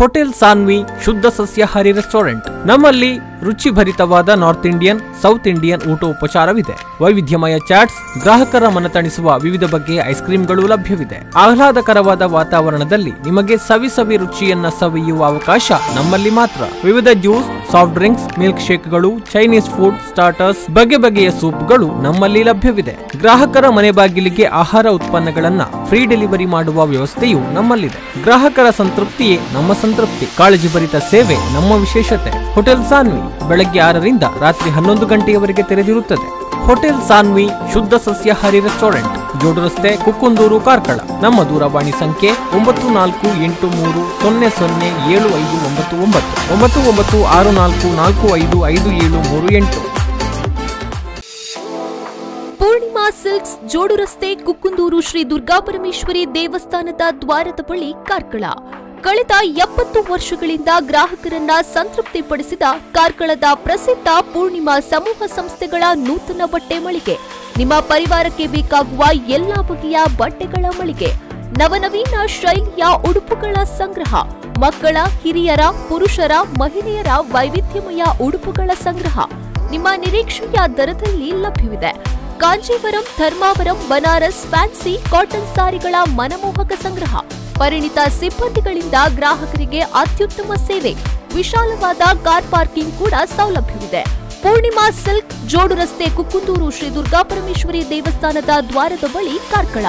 Hotel Saanvi ಶುದ್ಧ ಸಸ್ಯಾಹಾರಿ restaurant. ನಮ್ಮಲ್ಲಿ ರುಚಿಭರಿತವಾದ ನಾರ್ತ್ ಇಂಡಿಯನ್, ಸೌತ್ ಇಂಡಿಯನ್ ಊಟ ಉಪಚಾರವಿದೆ. ವೈವಿಧ್ಯಮಯ ಚಾಟ್ಸ್, ಗ್ರಾಹಕರ ಮನತಣಿಸುವ ವಿವಿಧ ಬಗೆಯ ಐಸ್ ಕ್ರೀಮ್ಗಳು ಲಭ್ಯವಿದೆ. ಆಹ್ಲಾದಕರವಾದ ವಾತಾವರಣದಲ್ಲಿ ನಿಮಗೆ ಸವಿ ರುಚಿಯನ್ನ ಸವಿಯುವ ಅವಕಾಶ ನಮ್ಮಲ್ಲಿ ಮಾತ್ರ. ವಿವಿಧ ಜ್ಯೂಸ್, ಸಾಫ್ಟ್ ಡ್ರಿಂಕ್ಸ್, ಮಿಲ್ಕ್ ಶೇಕ್ಗಳು, ಚೈನೀಸ್ ಫುಡ್, ಸ್ಟಾರ್ಟರ್ಸ್, ಬಗೆಯ ಸೂಪ್ಗಳು ನಮ್ಮಲ್ಲಿ ಲಭ್ಯವಿದೆ. ಗ್ರಾಹಕರ ಮನೆ ಬಾಗಿಲಿಗೆ ಆಹಾರ ಉತ್ಪನ್ನಗಳನ್ನ ಫ್ರೀ ಡೆಲಿವರಿ ಮಾಡುವ ವ್ಯವಸ್ಥೆಯು ನಮ್ಮಲ್ಲಿದೆ. ಗ್ರಾಹಕರ ಸಂತೃಪ್ತಿಯೇ ನಮ್ಮ ಸಂತೃಪ್ತಿ. ಕಾಳಜಿಭರಿತ ಸೇವೆ ನಮ್ಮ ವಿಶೇಷತೆ. ಹೋಟೆಲ್ ಸಾನ್ವಿ ಬೆಳಗ್ಗೆ 6ರಿಂದ ರಾತ್ರಿ 11 ಗಂಟೆಯವರೆಗೆ ತೆರೆದಿರುತ್ತದೆ. ಹೋಟೆಲ್ ಸಾನ್ವಿ ಶುದ್ಧ ಸಸ್ಯಾಹಾರಿ ರೆಸ್ಟೋರೆಂಟ್, ಜೋಡು ರಸ್ತೆ, ಕುಕ್ಕುಂದೂರು, ಕಾರ್ಕಳ. ನಮ್ಮ ದೂರವಾಣಿ ಸಂಖ್ಯೆ 9483007599 996444553738. ಪೂರ್ಣಿಮಾ ಸಿಲ್ಕ್ಸ್, ಜೋಡು ರಸ್ತೆ, ಕುಕ್ಕುಂದೂರು, ಶ್ರೀ ದುರ್ಗಾಪರಮೇಶ್ವರಿ ದೇವಸ್ಥಾನದ ದ್ವಾರದ ಬಳಿ, ಕಾರ್ಕಳ. ಕಳೆದ 70 ವರ್ಷಗಳಿಂದ ಗ್ರಾಹಕರನ್ನ ಸಂತೃಪ್ತಿಪಡಿಸಿದ ಕಾರ್ಕಳದ ಪ್ರಸಿದ್ಧ ಪೂರ್ಣಿಮಾ ಸಮೂಹ ಸಂಸ್ಥೆಗಳ ನೂತನ ಬಟ್ಟೆ ಮಳಿಗೆ. ನಿಮ್ಮ ಪರಿವಾರಕ್ಕೆ ಬೇಕಾಗುವ ಎಲ್ಲಾ ಬಗೆಯ ಬಟ್ಟೆಗಳ ಮಳಿಗೆ. ನವನವೀನ ಶೈಲಿಯ ಉಡುಪುಗಳ ಸಂಗ್ರಹ. ಮಕ್ಕಳ, ಹಿರಿಯರ, ಪುರುಷರ, ಮಹಿಳೆಯರ ವೈವಿಧ್ಯಮಯ ಉಡುಪುಗಳ ಸಂಗ್ರಹ ನಿಮ್ಮ ನಿರೀಕ್ಷೆಯ ದರದಲ್ಲಿ ಲಭ್ಯವಿದೆ. ಕಾಂಜೀವರಂ, ಧರ್ಮಾವರಂ, ಬನಾರಸ್, ಫ್ಯಾನ್ಸಿ ಕಾಟನ್ ಸಾರಿಗಳ ಮನಮೋಹಕ ಸಂಗ್ರಹ. ಪರಿಣಿತ ಸಿಬ್ಬಂದಿಗಳಿಂದ ಗ್ರಾಹಕರಿಗೆ ಅತ್ಯುತ್ತಮ ಸೇವೆ. ವಿಶಾಲವಾದ ಕಾರ್ ಪಾರ್ಕಿಂಗ್ ಕೂಡ ಸೌಲಭ್ಯವಿದೆ. ಪೂರ್ಣಿಮಾ ಸಿಲ್ಕ್, ಜೋಡು ರಸ್ತೆ, ಕುಕ್ಕುಂದೂರು, ಶ್ರೀ ದುರ್ಗಾಪರಮೇಶ್ವರಿ ದೇವಸ್ಥಾನದ ದ್ವಾರದ ಬಳಿ, ಕಾರ್ಕಳ.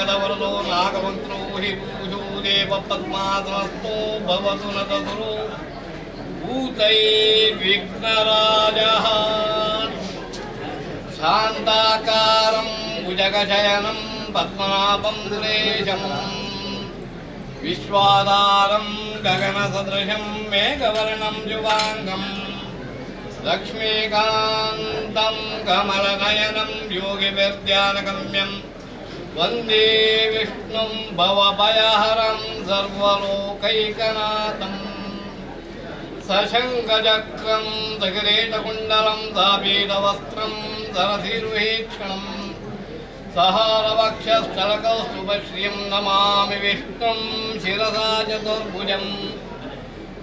नागदवरदो नागमन्त्रो हि पूजो देव पद्मासनस्थो भवतु न तदुरो भूतैर्विघ्नराजः शान्ताकारं भुजगशयनं पद्मनाभं सुरेशम् विश्वाधारं गगनसदृशं मेघवर्णं शुभाङ्गम् लक्ष्मीकान्तं कमलनयनं योगिविद्यानगम्यं वन्दे विष्णुं भवभयहरं सर्वलोकैकनाथम् सशङ्खचक्रं सकिरीटकुण्डलं सापीतवस्त्रं सरसिरुहेक्षणं सहारवक्षस्थलकौस्तुभश्रियं नमामि विष्णुं शिरसा चतुर्भुजम्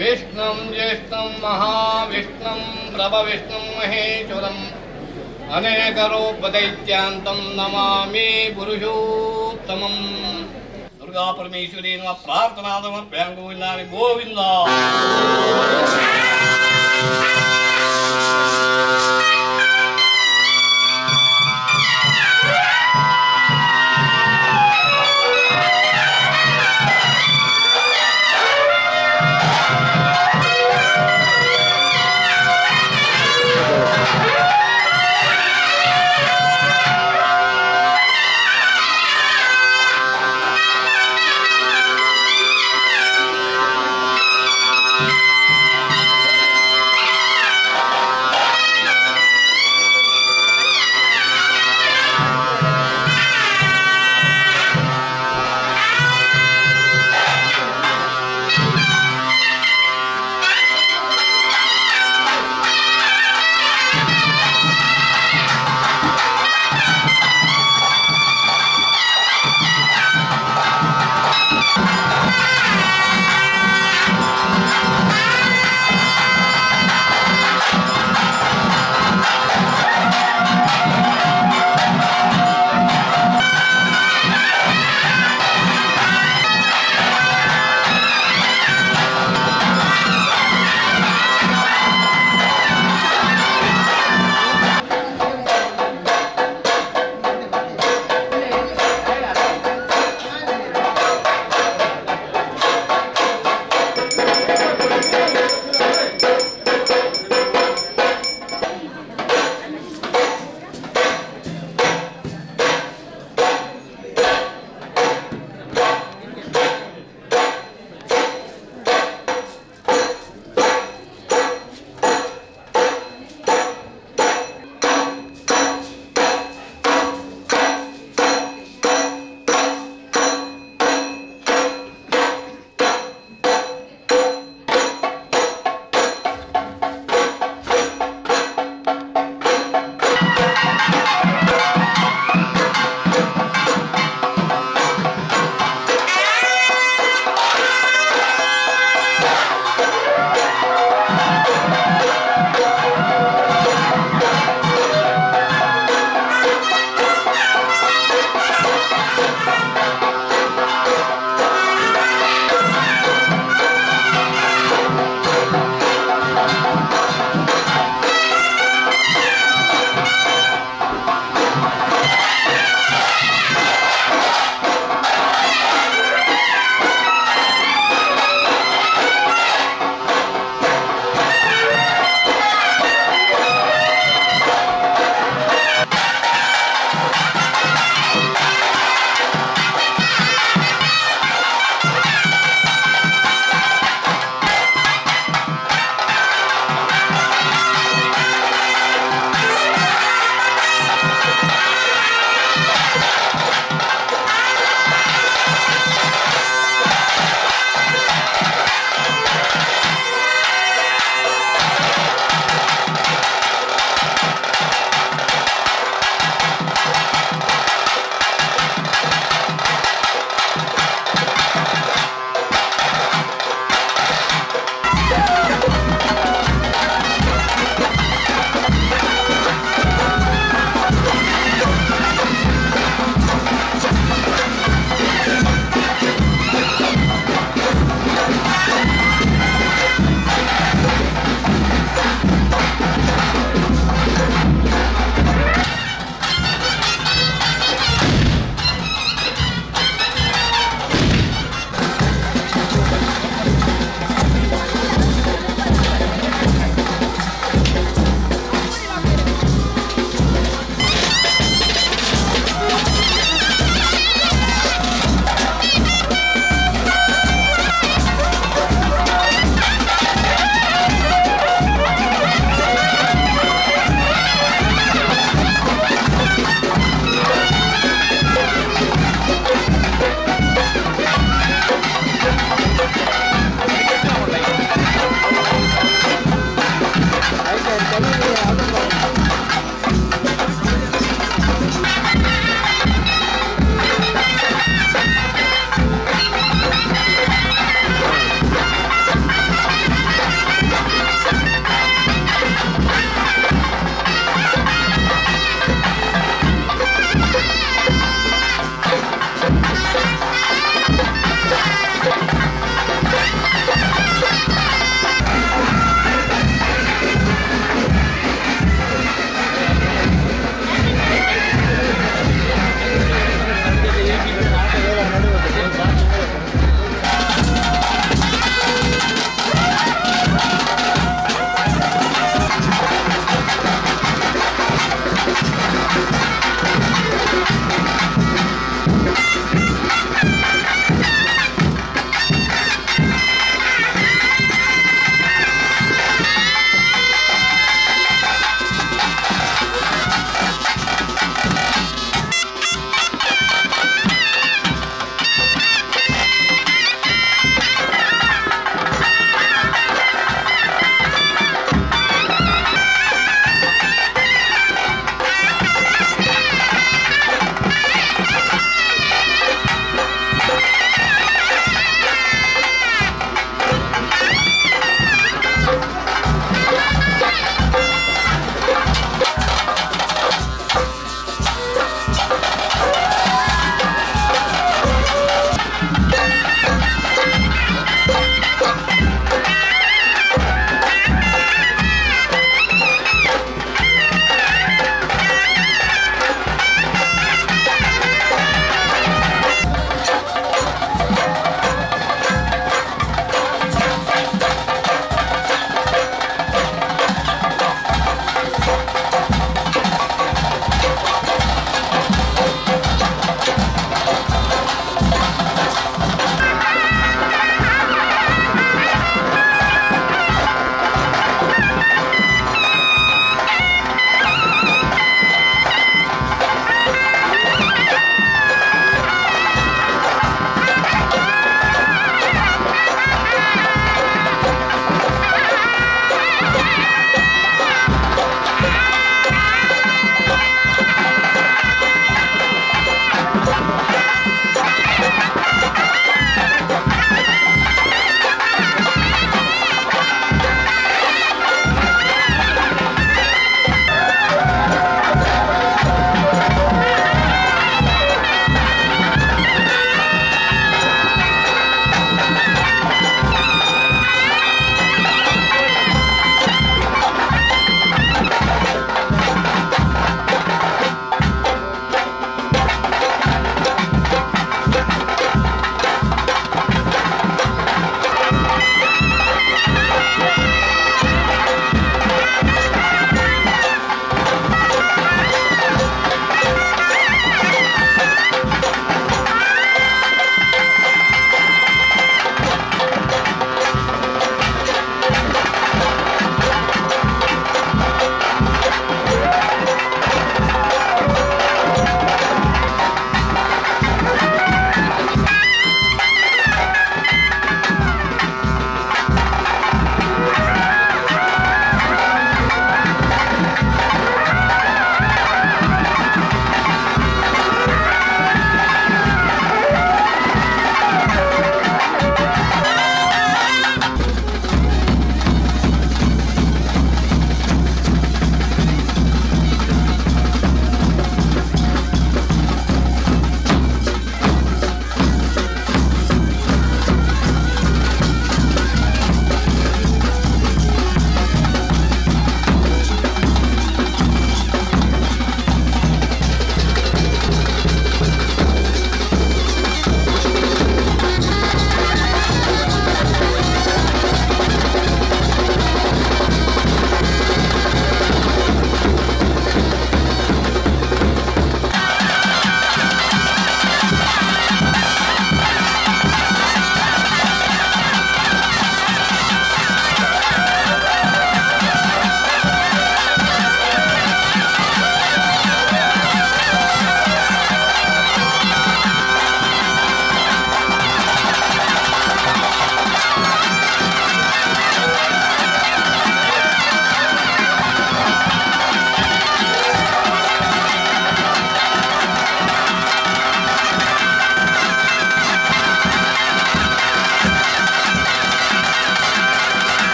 विष्णुं ज्येष्ठं महाविष्णुं प्रभविष्णुं महेश्वरम् अनेकरूपदैत्यान्तं नमामि पुरुषोत्तमम् दुर्गा परमेश्वरी नमः प्रार्थना समर्पयामि गोविन्दानि गोविन्द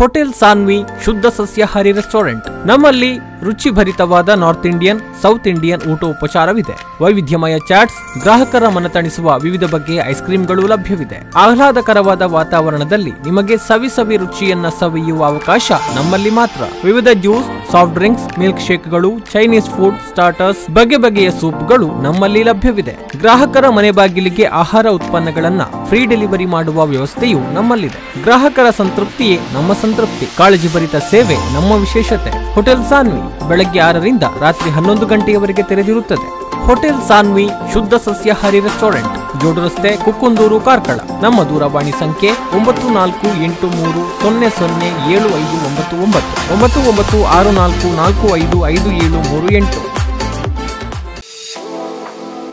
ಹೋಟೆಲ್ ಸಾನ್ವಿ ಶುದ್ಧ ಸಸ್ಯಾಹಾರಿ ರೆಸ್ಟೋರೆಂಟ್. ನಮ್ಮಲ್ಲಿ ರುಚಿಭರಿತವಾದ ನಾರ್ತ್ ಇಂಡಿಯನ್, ಸೌತ್ ಇಂಡಿಯನ್ ಊಟೋಪಚಾರವಿದೆ. ವೈವಿಧ್ಯಮಯ ಚಾಟ್ಸ್, ಗ್ರಾಹಕರ ಮನತಣಿಸುವ ವಿವಿಧ ಬಗೆಯ ಐಸ್ ಕ್ರೀಮ್ಗಳು ಲಭ್ಯವಿದೆ. ಆಹ್ಲಾದಕರವಾದ ವಾತಾವರಣದಲ್ಲಿ ನಿಮಗೆ ಸವಿ ರುಚಿಯನ್ನ ಸವಿಯುವ ಅವಕಾಶ ನಮ್ಮಲ್ಲಿ ಮಾತ್ರ. ವಿವಿಧ ಜ್ಯೂಸ್, ಸಾಫ್ಟ್ ಡ್ರಿಂಕ್ಸ್, ಮಿಲ್ಕ್ ಶೇಕ್ಗಳು, ಚೈನೀಸ್ ಫುಡ್, ಸ್ಟಾರ್ಟರ್ಸ್, ಬಗೆಯ ಸೂಪ್ಗಳು ನಮ್ಮಲ್ಲಿ ಲಭ್ಯವಿದೆ. ಗ್ರಾಹಕರ ಮನೆ ಬಾಗಿಲಿಗೆ ಆಹಾರ ಉತ್ಪನ್ನಗಳನ್ನ ಫ್ರೀ ಡೆಲಿವರಿ ಮಾಡುವ ವ್ಯವಸ್ಥೆಯು ನಮ್ಮಲ್ಲಿದೆ. ಗ್ರಾಹಕರ ಸಂತೃಪ್ತಿಯೇ ನಮ್ಮ ಸಂತೃಪ್ತಿ. ಕಾಳಜಿ ಭರಿತ ಸೇವೆ ನಮ್ಮ ವಿಶೇಷತೆ. ಹೋಟೆಲ್ ಸಾನ್ವಿ ಬೆಳಗ್ಗೆ 6 ರಿಂದ ರಾತ್ರಿ 11 ಗಂಟೆಯವರೆಗೆ ತೆರೆದಿರುತ್ತದೆ. ಹೋಟೆಲ್ ಸಾನ್ವಿ ಶುದ್ಧ ಸಸ್ಯಾಹಾರಿ ರೆಸ್ಟೋರೆಂಟ್, ಜೋಡು ರಸ್ತೆ, ಕುಕ್ಕುಂದೂರು, ಕಾರ್ಕಳ. ನಮ್ಮ ದೂರವಾಣಿ ಸಂಖ್ಯೆ 9483007599 9964455738.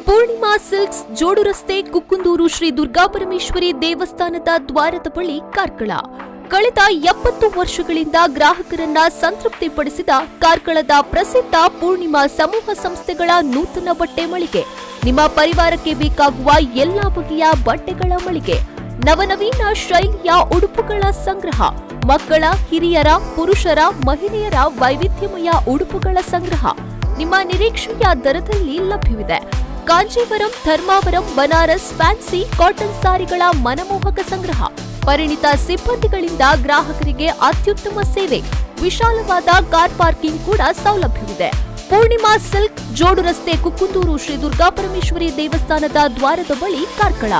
ಪೂರ್ಣಿಮಾ ಸಿಲ್ಕ್ಸ್, ಜೋಡು ರಸ್ತೆ, ಕುಕ್ಕುಂದೂರು, ಶ್ರೀ ದುರ್ಗಾಪರಮೇಶ್ವರಿ ದೇವಸ್ಥಾನದ ದ್ವಾರದ ಬಳಿ, ಕಾರ್ಕಳ. ಕಳೆದ 70 ವರ್ಷಗಳಿಂದ ಗ್ರಾಹಕರನ್ನ ಸಂತೃಪ್ತಿಪಡಿಸಿದ ಕಾರ್ಕಳದ ಪ್ರಸಿದ್ಧ ಪೂರ್ಣಿಮಾ ಸಮೂಹ ಸಂಸ್ಥೆಗಳ ನೂತನ ಬಟ್ಟೆ ಮಳಿಗೆ. ನಿಮ್ಮ ಪರಿವಾರಕ್ಕೆ ಬೇಕಾಗುವ ಎಲ್ಲಾ ಬಗೆಯ ಬಟ್ಟೆಗಳ ಮಳಿಗೆ. ನವನವೀನ ಶೈಲಿಯ ಉಡುಪುಗಳ ಸಂಗ್ರಹ. ಮಕ್ಕಳ, ಹಿರಿಯರ, ಪುರುಷರ, ಮಹಿಳೆಯರ ವೈವಿಧ್ಯಮಯ ಉಡುಪುಗಳ ಸಂಗ್ರಹ ನಿಮ್ಮ ನಿರೀಕ್ಷೆಯ ದರದಲ್ಲಿ ಲಭ್ಯವಿದೆ. ಕಾಂಜೀವರಂ, ಧರ್ಮಾವರಂ, ಬನಾರಸ್, ಫ್ಯಾನ್ಸಿ ಕಾಟನ್ ಸಾರಿಗಳ ಮನಮೋಹಕ ಸಂಗ್ರಹ. ಪರಿಣಿತ ಸಿಬ್ಬಂದಿಗಳಿಂದ ಗ್ರಾಹಕರಿಗೆ ಅತ್ಯುತ್ತಮ ಸೇವೆ. ವಿಶಾಲವಾದ ಕಾರ್ ಪಾರ್ಕಿಂಗ್ ಕೂಡ ಸೌಲಭ್ಯವಿದೆ. ಪೂರ್ಣಿಮಾ ಸಿಲ್ಕ್, ಜೋಡು ರಸ್ತೆ, ಕುಕ್ಕುಂದೂರು, ಶ್ರೀ ದುರ್ಗಾಪರಮೇಶ್ವರಿ ದೇವಸ್ಥಾನದ ದ್ವಾರದ ಬಳಿ, ಕಾರ್ಕಳ.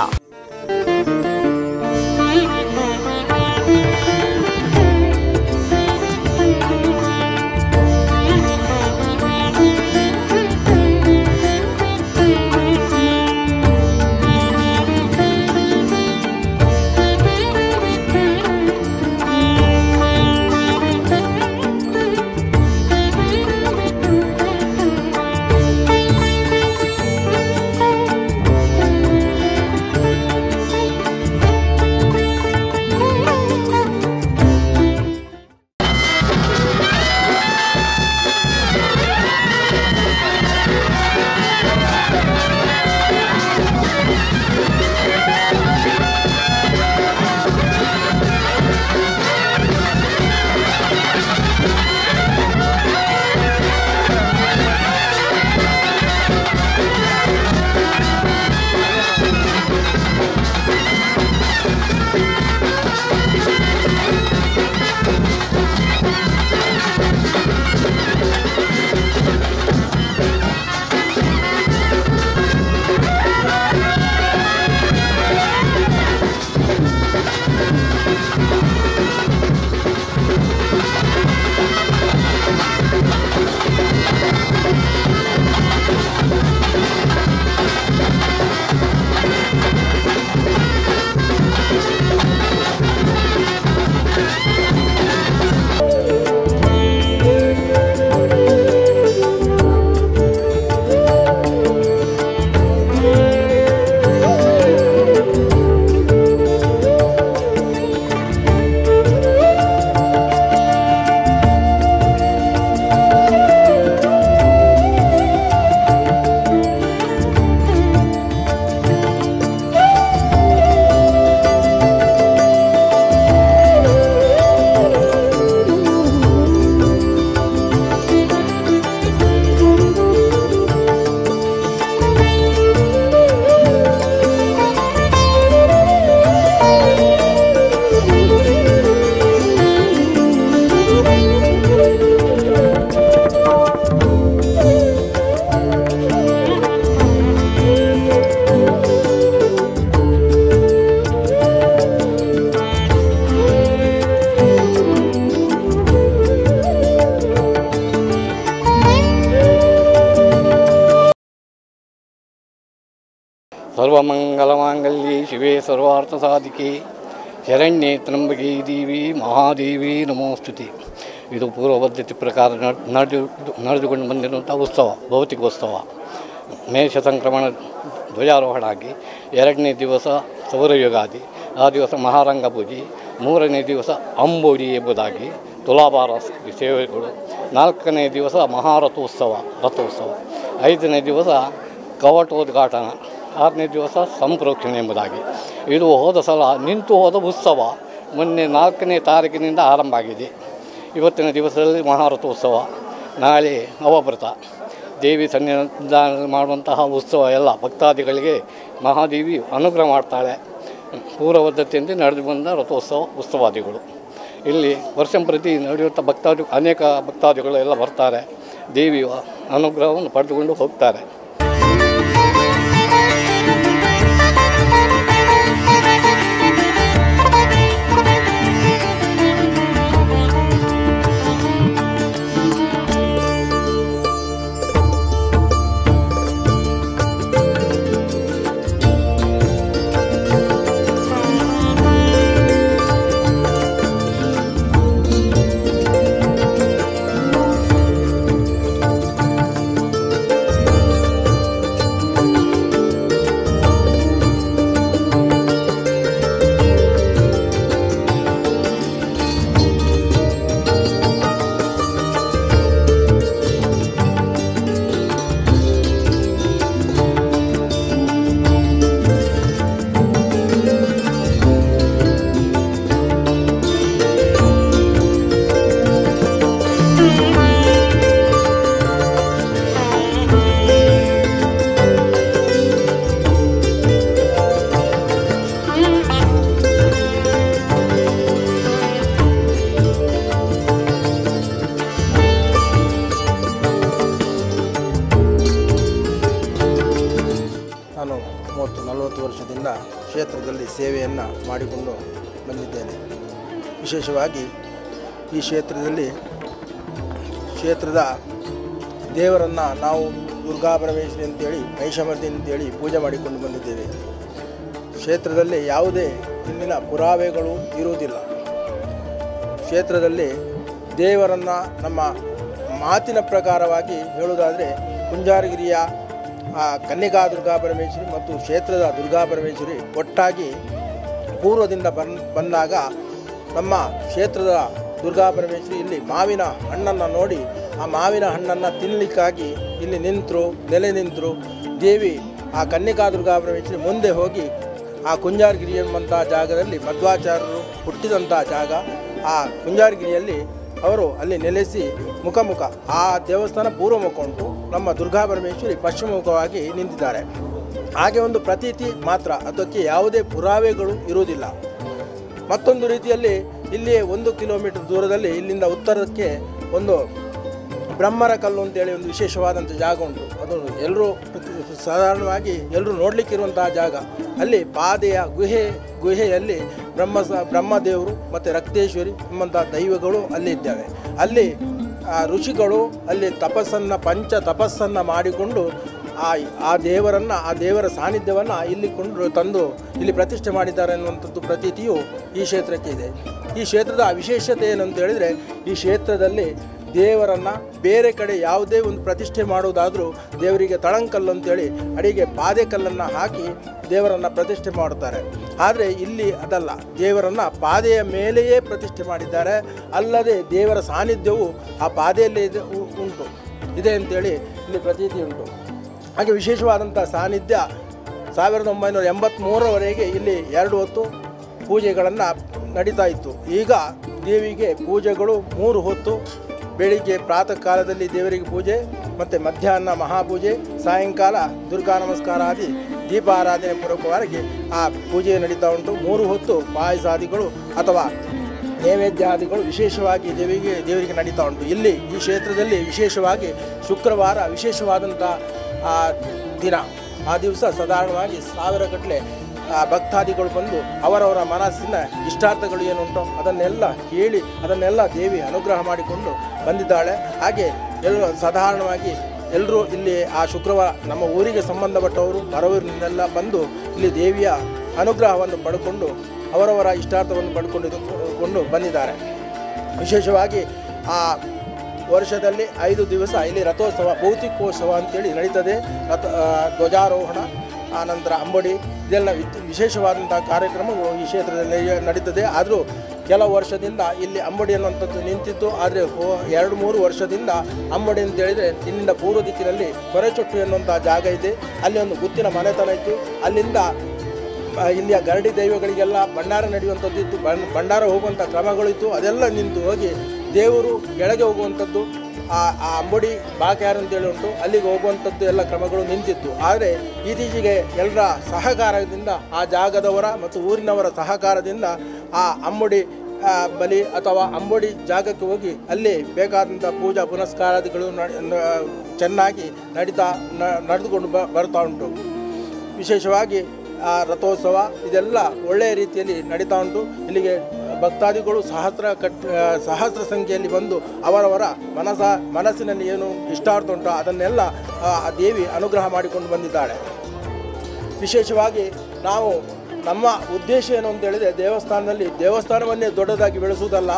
ಸರ್ವಮಂಗಲಮಾಂಗಲ್ಯೆ ಶಿವೆ ಸರ್ವಾರ್ಥಸಾಧಿಕೆ ಶರಣ್ಯೆ ತ್ರ್ಯಂಬಕೆ ದೇವಿ ಮಹಾದೇವಿ ನಮೋಸ್ತುತೆ. ಇದು ಪೂರ್ವಪದ್ಧತಿ ಪ್ರಕಾರ ನಡೆದುಕೊಂಡು ಬಂದಿರುವಂಥ ಉತ್ಸವ, ಭೌತಿಕೋತ್ಸವ. ಮೇಷ ಸಂಕ್ರಮಣ ಧ್ವಜಾರೋಹಣ ಆಗಿ 2ನೇ ದಿವಸ ಸೌರಯುಗಾದಿ, ಆ ದಿವಸ ಮಹಾರಂಗ ಪೂಜೆ, 3ನೇ ದಿವಸ ಅಂಬೋಡಿ ಎಂಬುದಾಗಿ ತುಲಾಭಾರ ಸೇವೆಗಳು, 4ನೇ ದಿವಸ ಮಹಾರಥೋತ್ಸವ, 5ನೇ ದಿವಸ ಕವಟೋದ್ಘಾಟನ, 6ನೇ ದಿವಸ ಸಂಪ್ರೋಕ್ಷಣೆ ಎಂಬುದಾಗಿ. ಇದು ಹೋದ ಸಲ ನಿಂತು ಹೋದ ಉತ್ಸವ ಮೊನ್ನೆ 4ನೇ ತಾರೀಕಿನಿಂದ ಆರಂಭ ಆಗಿದೆ. ಇವತ್ತಿನ ದಿವಸದಲ್ಲಿ ಮಹಾರಥೋತ್ಸವ, ನಾಳೆ ಅವಭೃತ, ದೇವಿ ಸನ್ನಿಧಾನ ಮಾಡುವಂತಹ ಉತ್ಸವ ಎಲ್ಲ ಭಕ್ತಾದಿಗಳಿಗೆ ಮಹಾದೇವಿ ಅನುಗ್ರಹ ಮಾಡ್ತಾಳೆ. ಪೂರ್ವಬದ್ಧತೆಯಿಂದ ನಡೆದು ಬಂದ ಉತ್ಸವಾದಿಗಳು ಇಲ್ಲಿ ವರ್ಷಂಪ್ರತಿ ನಡೆಯುವಂಥ ಅನೇಕ ಭಕ್ತಾದಿಗಳು ಎಲ್ಲ ಬರ್ತಾರೆ, ದೇವಿಯ ಅನುಗ್ರಹವನ್ನು ಪಡೆದುಕೊಂಡು ಹೋಗ್ತಾರೆ. ನಾನು 30-40 ವರ್ಷದಿಂದ ಕ್ಷೇತ್ರದಲ್ಲಿ ಸೇವೆಯನ್ನು ಮಾಡಿಕೊಂಡು ಬಂದಿದ್ದೇನೆ. ವಿಶೇಷವಾಗಿ ಈ ಕ್ಷೇತ್ರದ ದೇವರನ್ನು ನಾವು ದುರ್ಗಾ ಪರಮೇಶ್ವರಿ ಅಂತೇಳಿ, ಮಹಿಷಮರ್ದಿನಿ ಅಂತೇಳಿ ಪೂಜೆ ಮಾಡಿಕೊಂಡು ಬಂದಿದ್ದೇವೆ. ಕ್ಷೇತ್ರದಲ್ಲಿ ಯಾವುದೇ ಹಿಂದಿನ ಪುರಾವೆಗಳು ಇರುವುದಿಲ್ಲ. ಕ್ಷೇತ್ರದಲ್ಲಿ ದೇವರನ್ನು ನಮ್ಮ ಮಾತಿನ ಪ್ರಕಾರವಾಗಿ ಹೇಳುವುದಾದರೆ ಕುಂಜಾರಗಿರಿಯ ಕನ್ನಿಕಾ ದುರ್ಗಾ ಪರಮೇಶ್ವರಿ ಮತ್ತು ಕ್ಷೇತ್ರದ ದುರ್ಗಾ ಪರಮೇಶ್ವರಿ ಒಟ್ಟಾಗಿ ಪೂರ್ವದಿಂದ ಬಂದಾಗ ನಮ್ಮ ಕ್ಷೇತ್ರದ ದುರ್ಗಾ ಪರಮೇಶ್ವರಿ ಇಲ್ಲಿ ಮಾವಿನ ಹಣ್ಣನ್ನು ನೋಡಿ ಆ ಮಾವಿನ ಹಣ್ಣನ್ನು ತಿನ್ನಲಿಕ್ಕಾಗಿ ಇಲ್ಲಿ ನೆಲೆ ನಿಂತರು. ದೇವಿ ಆ ಕನ್ನಿಕಾ ದುರ್ಗಾ ಪರಮೇಶ್ವರಿ ಮುಂದೆ ಹೋಗಿ ಆ ಕುಂಜಾರಗಿರಿ ಎಂಬಂಥ ಜಾಗದಲ್ಲಿ ಮಧ್ವಾಚಾರ್ಯರು ಹುಟ್ಟಿದಂಥ ಜಾಗ, ಆ ಕುಂಜಾರಗಿರಿಯಲ್ಲಿ ಅವರು ಅಲ್ಲಿ ನೆಲೆಸಿ ಮುಖ ಆ ದೇವಸ್ಥಾನ ಪೂರ್ವಮುಖ ಉಂಟು, ನಮ್ಮ ದುರ್ಗಾ ಪರಮೇಶ್ವರಿ ಪಶ್ಚಿಮಮುಖವಾಗಿ ನಿಂತಿದ್ದಾರೆ. ಹಾಗೆ ಒಂದು ಪ್ರತೀತಿ ಮಾತ್ರ, ಅದಕ್ಕೆ ಯಾವುದೇ ಪುರಾವೆಗಳು ಇರುವುದಿಲ್ಲ. ಮತ್ತೊಂದು ರೀತಿಯಲ್ಲಿ ಇಲ್ಲಿ 1 ಕಿಲೋಮೀಟರ್ ದೂರದಲ್ಲಿ ಇಲ್ಲಿಂದ ಉತ್ತರಕ್ಕೆ ಒಂದು ಬ್ರಹ್ಮರ ಕಲ್ಲು ಅಂತೇಳಿ ಒಂದು ವಿಶೇಷವಾದಂಥ ಜಾಗ ಉಂಟು. ಅದು ಸಾಧಾರಣವಾಗಿ ಎಲ್ಲರೂ ನೋಡಲಿಕ್ಕಿರುವಂತಹ ಜಾಗ. ಅಲ್ಲಿ ಪಾದೆಯ ಗುಹೆಯಲ್ಲಿ ಬ್ರಹ್ಮದೇವರು ಮತ್ತು ರಕ್ತೇಶ್ವರಿ ಎಂಬಂಥ ದೈವಗಳು ಅಲ್ಲಿ ಇದ್ದಾವೆ. ಅಲ್ಲಿ ಋಷಿಗಳು ಅಲ್ಲಿ ಪಂಚ ತಪಸ್ಸನ್ನು ಮಾಡಿಕೊಂಡು ಆ ದೇವರ ಸಾನ್ನಿಧ್ಯವನ್ನು ಇಲ್ಲಿ ತಂದು ಇಲ್ಲಿ ಪ್ರತಿಷ್ಠೆ ಮಾಡಿದ್ದಾರೆ ಅನ್ನುವಂಥದ್ದು ಪ್ರತೀತಿಯು ಈ ಕ್ಷೇತ್ರಕ್ಕೆ ಇದೆ. ಈ ಕ್ಷೇತ್ರದ ವಿಶೇಷತೆ ಏನಂತ ಹೇಳಿದರೆ, ಈ ಕ್ಷೇತ್ರದಲ್ಲಿ ದೇವರನ್ನು ಬೇರೆ ಕಡೆ ಯಾವುದೇ ಒಂದು ಪ್ರತಿಷ್ಠೆ ಮಾಡುವುದಾದರೂ ದೇವರಿಗೆ ತಳಂಕಲ್ಲು ಅಂತೇಳಿ ಅಡಿಗೆ ಪಾದೆ ಕಲ್ಲನ್ನು ಹಾಕಿ ದೇವರನ್ನು ಪ್ರತಿಷ್ಠೆ ಮಾಡುತ್ತಾರೆ. ಆದರೆ ಇಲ್ಲಿ ಅದಲ್ಲ, ದೇವರನ್ನು ಪಾದೆಯ ಮೇಲೆಯೇ ಪ್ರತಿಷ್ಠೆ ಮಾಡಿದ್ದಾರೆ. ಅಲ್ಲದೆ ದೇವರ ಸಾನ್ನಿಧ್ಯವು ಆ ಪಾದೆಯಲ್ಲೇ ಇದೆ ಅಂತೇಳಿ ಇಲ್ಲಿ ಪ್ರತೀತಿ ಉಂಟು. ಹಾಗೆ ವಿಶೇಷವಾದಂಥ ಸಾನ್ನಿಧ್ಯ 1983ರವರೆಗೆ ಇಲ್ಲಿ 2 ಹೊತ್ತು ಪೂಜೆಗಳನ್ನು ನಡೀತಾ ಇತ್ತು. ಈಗ ದೇವಿಗೆ ಪೂಜೆಗಳು 3 ಹೊತ್ತು, ಬೆಳಿಗ್ಗೆ ಪ್ರಾತಃ ಕಾಲದಲ್ಲಿ ದೇವರಿಗೆ ಪೂಜೆ, ಮತ್ತು ಮಧ್ಯಾಹ್ನ ಮಹಾಪೂಜೆ, ಸಾಯಂಕಾಲ ದುರ್ಗಾ ನಮಸ್ಕಾರ ಆದಿ ದೀಪಾರಾಧನೆ ಪೂರ್ವಕವಾಗಿ ಆ ಪೂಜೆ ನಡೀತಾ ಉಂಟು. 3 ಹೊತ್ತು ಪಾಯಸಾದಿಗಳು ಅಥವಾ ನೈವೇದ್ಯಾದಿಗಳು ವಿಶೇಷವಾಗಿ ದೇವರಿಗೆ ನಡೀತಾ ಉಂಟು. ಇಲ್ಲಿ ಈ ಕ್ಷೇತ್ರದಲ್ಲಿ ವಿಶೇಷವಾಗಿ ಶುಕ್ರವಾರ ವಿಶೇಷವಾದಂಥ ದಿನ. ಆ ದಿವಸ ಸಾಧಾರಣವಾಗಿ 1000 ಗಟ್ಟಲೆ ಭಕ್ತಾದಿಗಳು ಬಂದು ಅವರವರ ಮನಸ್ಸಿನ ಇಷ್ಟಾರ್ಥಗಳು ಏನುಂಟೋ ಅದನ್ನೆಲ್ಲ ಕೇಳಿ ಅದನ್ನೆಲ್ಲ ದೇವಿ ಅನುಗ್ರಹ ಮಾಡಿಕೊಂಡು ಬಂದಿದ್ದಾಳೆ. ಹಾಗೆ ಸಾಧಾರಣವಾಗಿ ಎಲ್ಲರೂ ಇಲ್ಲಿ ಆ ಶುಕ್ರವಾರ ನಮ್ಮ ಊರಿಗೆ ಸಂಬಂಧಪಟ್ಟವರು ಬರೋರಿನಿಂದೆಲ್ಲ ಬಂದು ಇಲ್ಲಿ ದೇವಿಯ ಅನುಗ್ರಹವನ್ನು ಪಡ್ಕೊಂಡು ಅವರವರ ಇಷ್ಟಾರ್ಥವನ್ನು ಪಡ್ಕೊಂಡು ಬಂದಿದ್ದಾರೆ. ವಿಶೇಷವಾಗಿ ಆ ವರ್ಷದಲ್ಲಿ 5 ದಿವಸ ಇಲ್ಲಿ ರಥೋತ್ಸವ, ಭೌತಿಕೋತ್ಸವ ಅಂತೇಳಿ ನಡೀತದೆ. ಧ್ವಜಾರೋಹಣ, ಆನಂತರ ಅಂಬಡಿ, ಇದೆಲ್ಲ ವಿಶೇಷವಾದಂಥ ಕಾರ್ಯಕ್ರಮವು ಈ ಕ್ಷೇತ್ರದಲ್ಲಿ ನಡೀತದೆ. ಆದರೂ ಕೆಲವು ವರ್ಷದಿಂದ ಇಲ್ಲಿ ಅಂಬಡಿ ಅನ್ನುವಂಥದ್ದು ನಿಂತಿತ್ತು. ಆದರೆ 2-3 ವರ್ಷದಿಂದ ಅಂಬಡಿ ಅಂತ ಹೇಳಿದರೆ ಇಲ್ಲಿಂದ ಪೂರ್ವ ದಿಕ್ಕಿನಲ್ಲಿ ಕೊರೆಚೊಟ್ಟು ಎನ್ನುವಂಥ ಜಾಗ ಇದೆ. ಅಲ್ಲಿ ಒಂದು ಗುತ್ತಿನ ಮನೆತನ ಇತ್ತು. ಅಲ್ಲಿಂದ ಇಲ್ಲಿಯ ಗರಡಿ ದೈವಗಳಿಗೆಲ್ಲ ಭಂಡಾರ ನಡೆಯುವಂಥದ್ದು ಇತ್ತು, ಭಂಡಾರ ಹೋಗುವಂಥ ಕ್ರಮಗಳಿತ್ತು. ಅದೆಲ್ಲ ನಿಂತು ಹೋಗಿ ದೇವರು ಕೆಳಗೆ ಹೋಗುವಂಥದ್ದು, ಆ ಅಂಬಡಿ ಬಾಕ್ಯಾರು ಅಂತೇಳಿ ಉಂಟು, ಅಲ್ಲಿಗೆ ಹೋಗುವಂಥದ್ದು ಎಲ್ಲ ಕ್ರಮಗಳು ನಿಂತಿತ್ತು. ಆದರೆ ಇತ್ತೀಚೆಗೆ ಎಲ್ಲರ ಸಹಕಾರದಿಂದ, ಆ ಜಾಗದವರ ಮತ್ತು ಊರಿನವರ ಸಹಕಾರದಿಂದ ಆ ಅಂಬಡಿ ಬಲಿ ಅಥವಾ ಅಂಬಡಿ ಜಾಗಕ್ಕೆ ಹೋಗಿ ಅಲ್ಲಿ ಬೇಕಾದಂಥ ಪೂಜಾ ಪುನಸ್ಕಾರಾದಿಗಳು ಚೆನ್ನಾಗಿ ನಡೆದುಕೊಂಡು ಬರ್ತಾ ಉಂಟು. ವಿಶೇಷವಾಗಿ ರಥೋತ್ಸವ ಇದೆಲ್ಲ ಒಳ್ಳೆಯ ರೀತಿಯಲ್ಲಿ ನಡೀತಾ ಉಂಟು. ಇಲ್ಲಿಗೆ ಭಕ್ತಾದಿಗಳು ಸಹಸ್ರ ಸಂಖ್ಯೆಯಲ್ಲಿ ಬಂದು ಅವರವರ ಮನಸ್ಸಿನಲ್ಲಿ ಏನು ಇಷ್ಟಾರ್ಥ ಉಂಟು ಅದನ್ನೆಲ್ಲ ಆ ದೇವಿ ಅನುಗ್ರಹ ಮಾಡಿಕೊಂಡು ಬಂದಿದ್ದಾಳೆ. ವಿಶೇಷವಾಗಿ ನಾವು ನಮ್ಮ ಉದ್ದೇಶ ಏನು ಅಂತ ಹೇಳಿದರೆ, ದೇವಸ್ಥಾನವನ್ನೇ ದೊಡ್ಡದಾಗಿ ಬೆಳೆಸುವುದಲ್ಲ,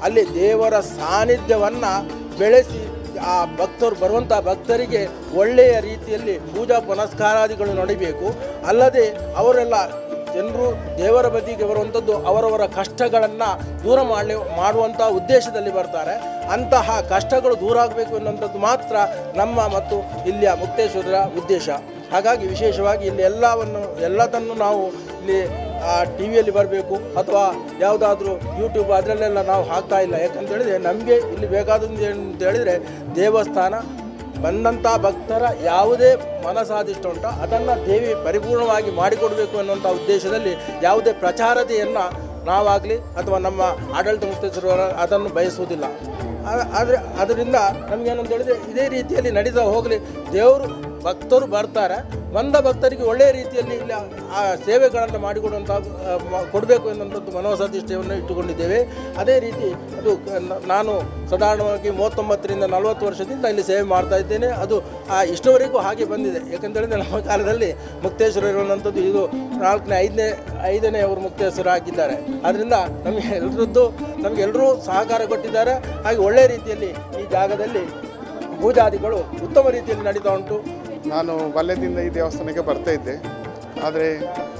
ಅಲ್ಲಿ ದೇವರ ಸಾನ್ನಿಧ್ಯವನ್ನು ಬೆಳೆಸಿ ಆ ಭಕ್ತರು ಬರುವಂಥ ಭಕ್ತರಿಗೆ ಒಳ್ಳೆಯ ರೀತಿಯಲ್ಲಿ ಪೂಜಾ ಪುನಸ್ಕಾರಾದಿಗಳು ನಡೀಬೇಕು. ಅಲ್ಲದೆ ಅವರೆಲ್ಲ ಜನರು ದೇವರ ಬದಿಗೆ ಬರುವಂಥದ್ದು ಅವರವರ ಕಷ್ಟಗಳನ್ನು ದೂರ ಮಾಡುವಂಥ ಉದ್ದೇಶದಲ್ಲಿ ಬರ್ತಾರೆ. ಅಂತಹ ಕಷ್ಟಗಳು ದೂರ ಆಗಬೇಕು ಎನ್ನುವಂಥದ್ದು ಮಾತ್ರ ನಮ್ಮ ಮತ್ತು ಇಲ್ಲಿಯ ಮುಕ್ತೇಶ್ವರರ ಉದ್ದೇಶ. ಹಾಗಾಗಿ ವಿಶೇಷವಾಗಿ ಇಲ್ಲಿ ಎಲ್ಲದನ್ನು ನಾವು ಇಲ್ಲಿ ಟಿ ವಿಯಲ್ಲಿ ಬರಬೇಕು ಅಥವಾ ಯಾವುದಾದ್ರೂ ಯೂಟ್ಯೂಬ್ ಅದರಲ್ಲೆಲ್ಲ ನಾವು ಹಾಕ್ತಾ ಇಲ್ಲ. ಯಾಕಂತೇಳಿದರೆ ನಮಗೆ ಇಲ್ಲಿ ಬೇಕಾದಂದು ಅಂತ ಹೇಳಿದರೆ ದೇವಸ್ಥಾನ ಬಂದಂಥ ಭಕ್ತರ ಯಾವುದೇ ಮನಸಾದಿಷ್ಟ ಉಂಟೋ ಅದನ್ನು ದೇವಿ ಪರಿಪೂರ್ಣವಾಗಿ ಮಾಡಿಕೊಡಬೇಕು ಅನ್ನುವಂಥ ಉದ್ದೇಶದಲ್ಲಿ ಯಾವುದೇ ಪ್ರಚಾರತೆಯನ್ನು ನಾವಾಗಲಿ ಅಥವಾ ನಮ್ಮ ಆಡಳಿತ ಮುಕ್ತೇಶ್ವರ ಅದನ್ನು ಬಯಸುವುದಿಲ್ಲ. ಆದರೆ ಅದರಿಂದ ನಮಗೇನಂತ ಹೇಳಿದರೆ ಇದೇ ರೀತಿಯಲ್ಲಿ ನಡೀತಾ ಹೋಗಲಿ, ದೇವರು ಭಕ್ತರು ಬರ್ತಾರೆ, ಬಂದ ಭಕ್ತರಿಗೆ ಒಳ್ಳೆಯ ರೀತಿಯಲ್ಲಿ ಇಲ್ಲಿ ಆ ಸೇವೆಗಳನ್ನು ಮಾಡಿಕೊಡುವಂಥ ಕೊಡಬೇಕು ಎನ್ನುವಂಥದ್ದು ಮನೋಸದಿಷ್ಟವನ್ನು ಇಟ್ಟುಕೊಂಡಿದ್ದೇವೆ. ಅದೇ ರೀತಿ ಅದು ನಾನು ಸಾಧಾರಣವಾಗಿ 39ರಿಂದ 40 ವರ್ಷದಿಂದ ಇಲ್ಲಿ ಸೇವೆ ಮಾಡ್ತಾ ಇದ್ದೇನೆ. ಅದು ಇಷ್ಟವರೆಗೂ ಹಾಗೆ ಬಂದಿದೆ. ಯಾಕಂತೇಳಿದರೆ ನಮ್ಮ ಕಾಲದಲ್ಲಿ ಮುಕ್ತೇಶ್ವರ ಇರುವಂಥದ್ದು ಇದು 5ನೇ ಅವರು ಮುಕ್ತೇಶ್ವರ ಆಗಿದ್ದಾರೆ. ಆದ್ದರಿಂದ ನಮಗೆಲ್ಲರೂ ಸಹಕಾರ ಕೊಟ್ಟಿದ್ದಾರೆ. ಹಾಗೆ ಒಳ್ಳೆಯ ರೀತಿಯಲ್ಲಿ ಈ ಜಾಗದಲ್ಲಿ ಪೂಜಾದಿಗಳು ಉತ್ತಮ ರೀತಿಯಲ್ಲಿ ನಡೀತಾ ಉಂಟು. ನಾನು ಬಾಲ್ಯದಿಂದ ಈ ದೇವಸ್ಥಾನಕ್ಕೆ ಬರ್ತಾ ಇದ್ದೆ. ಆದರೆ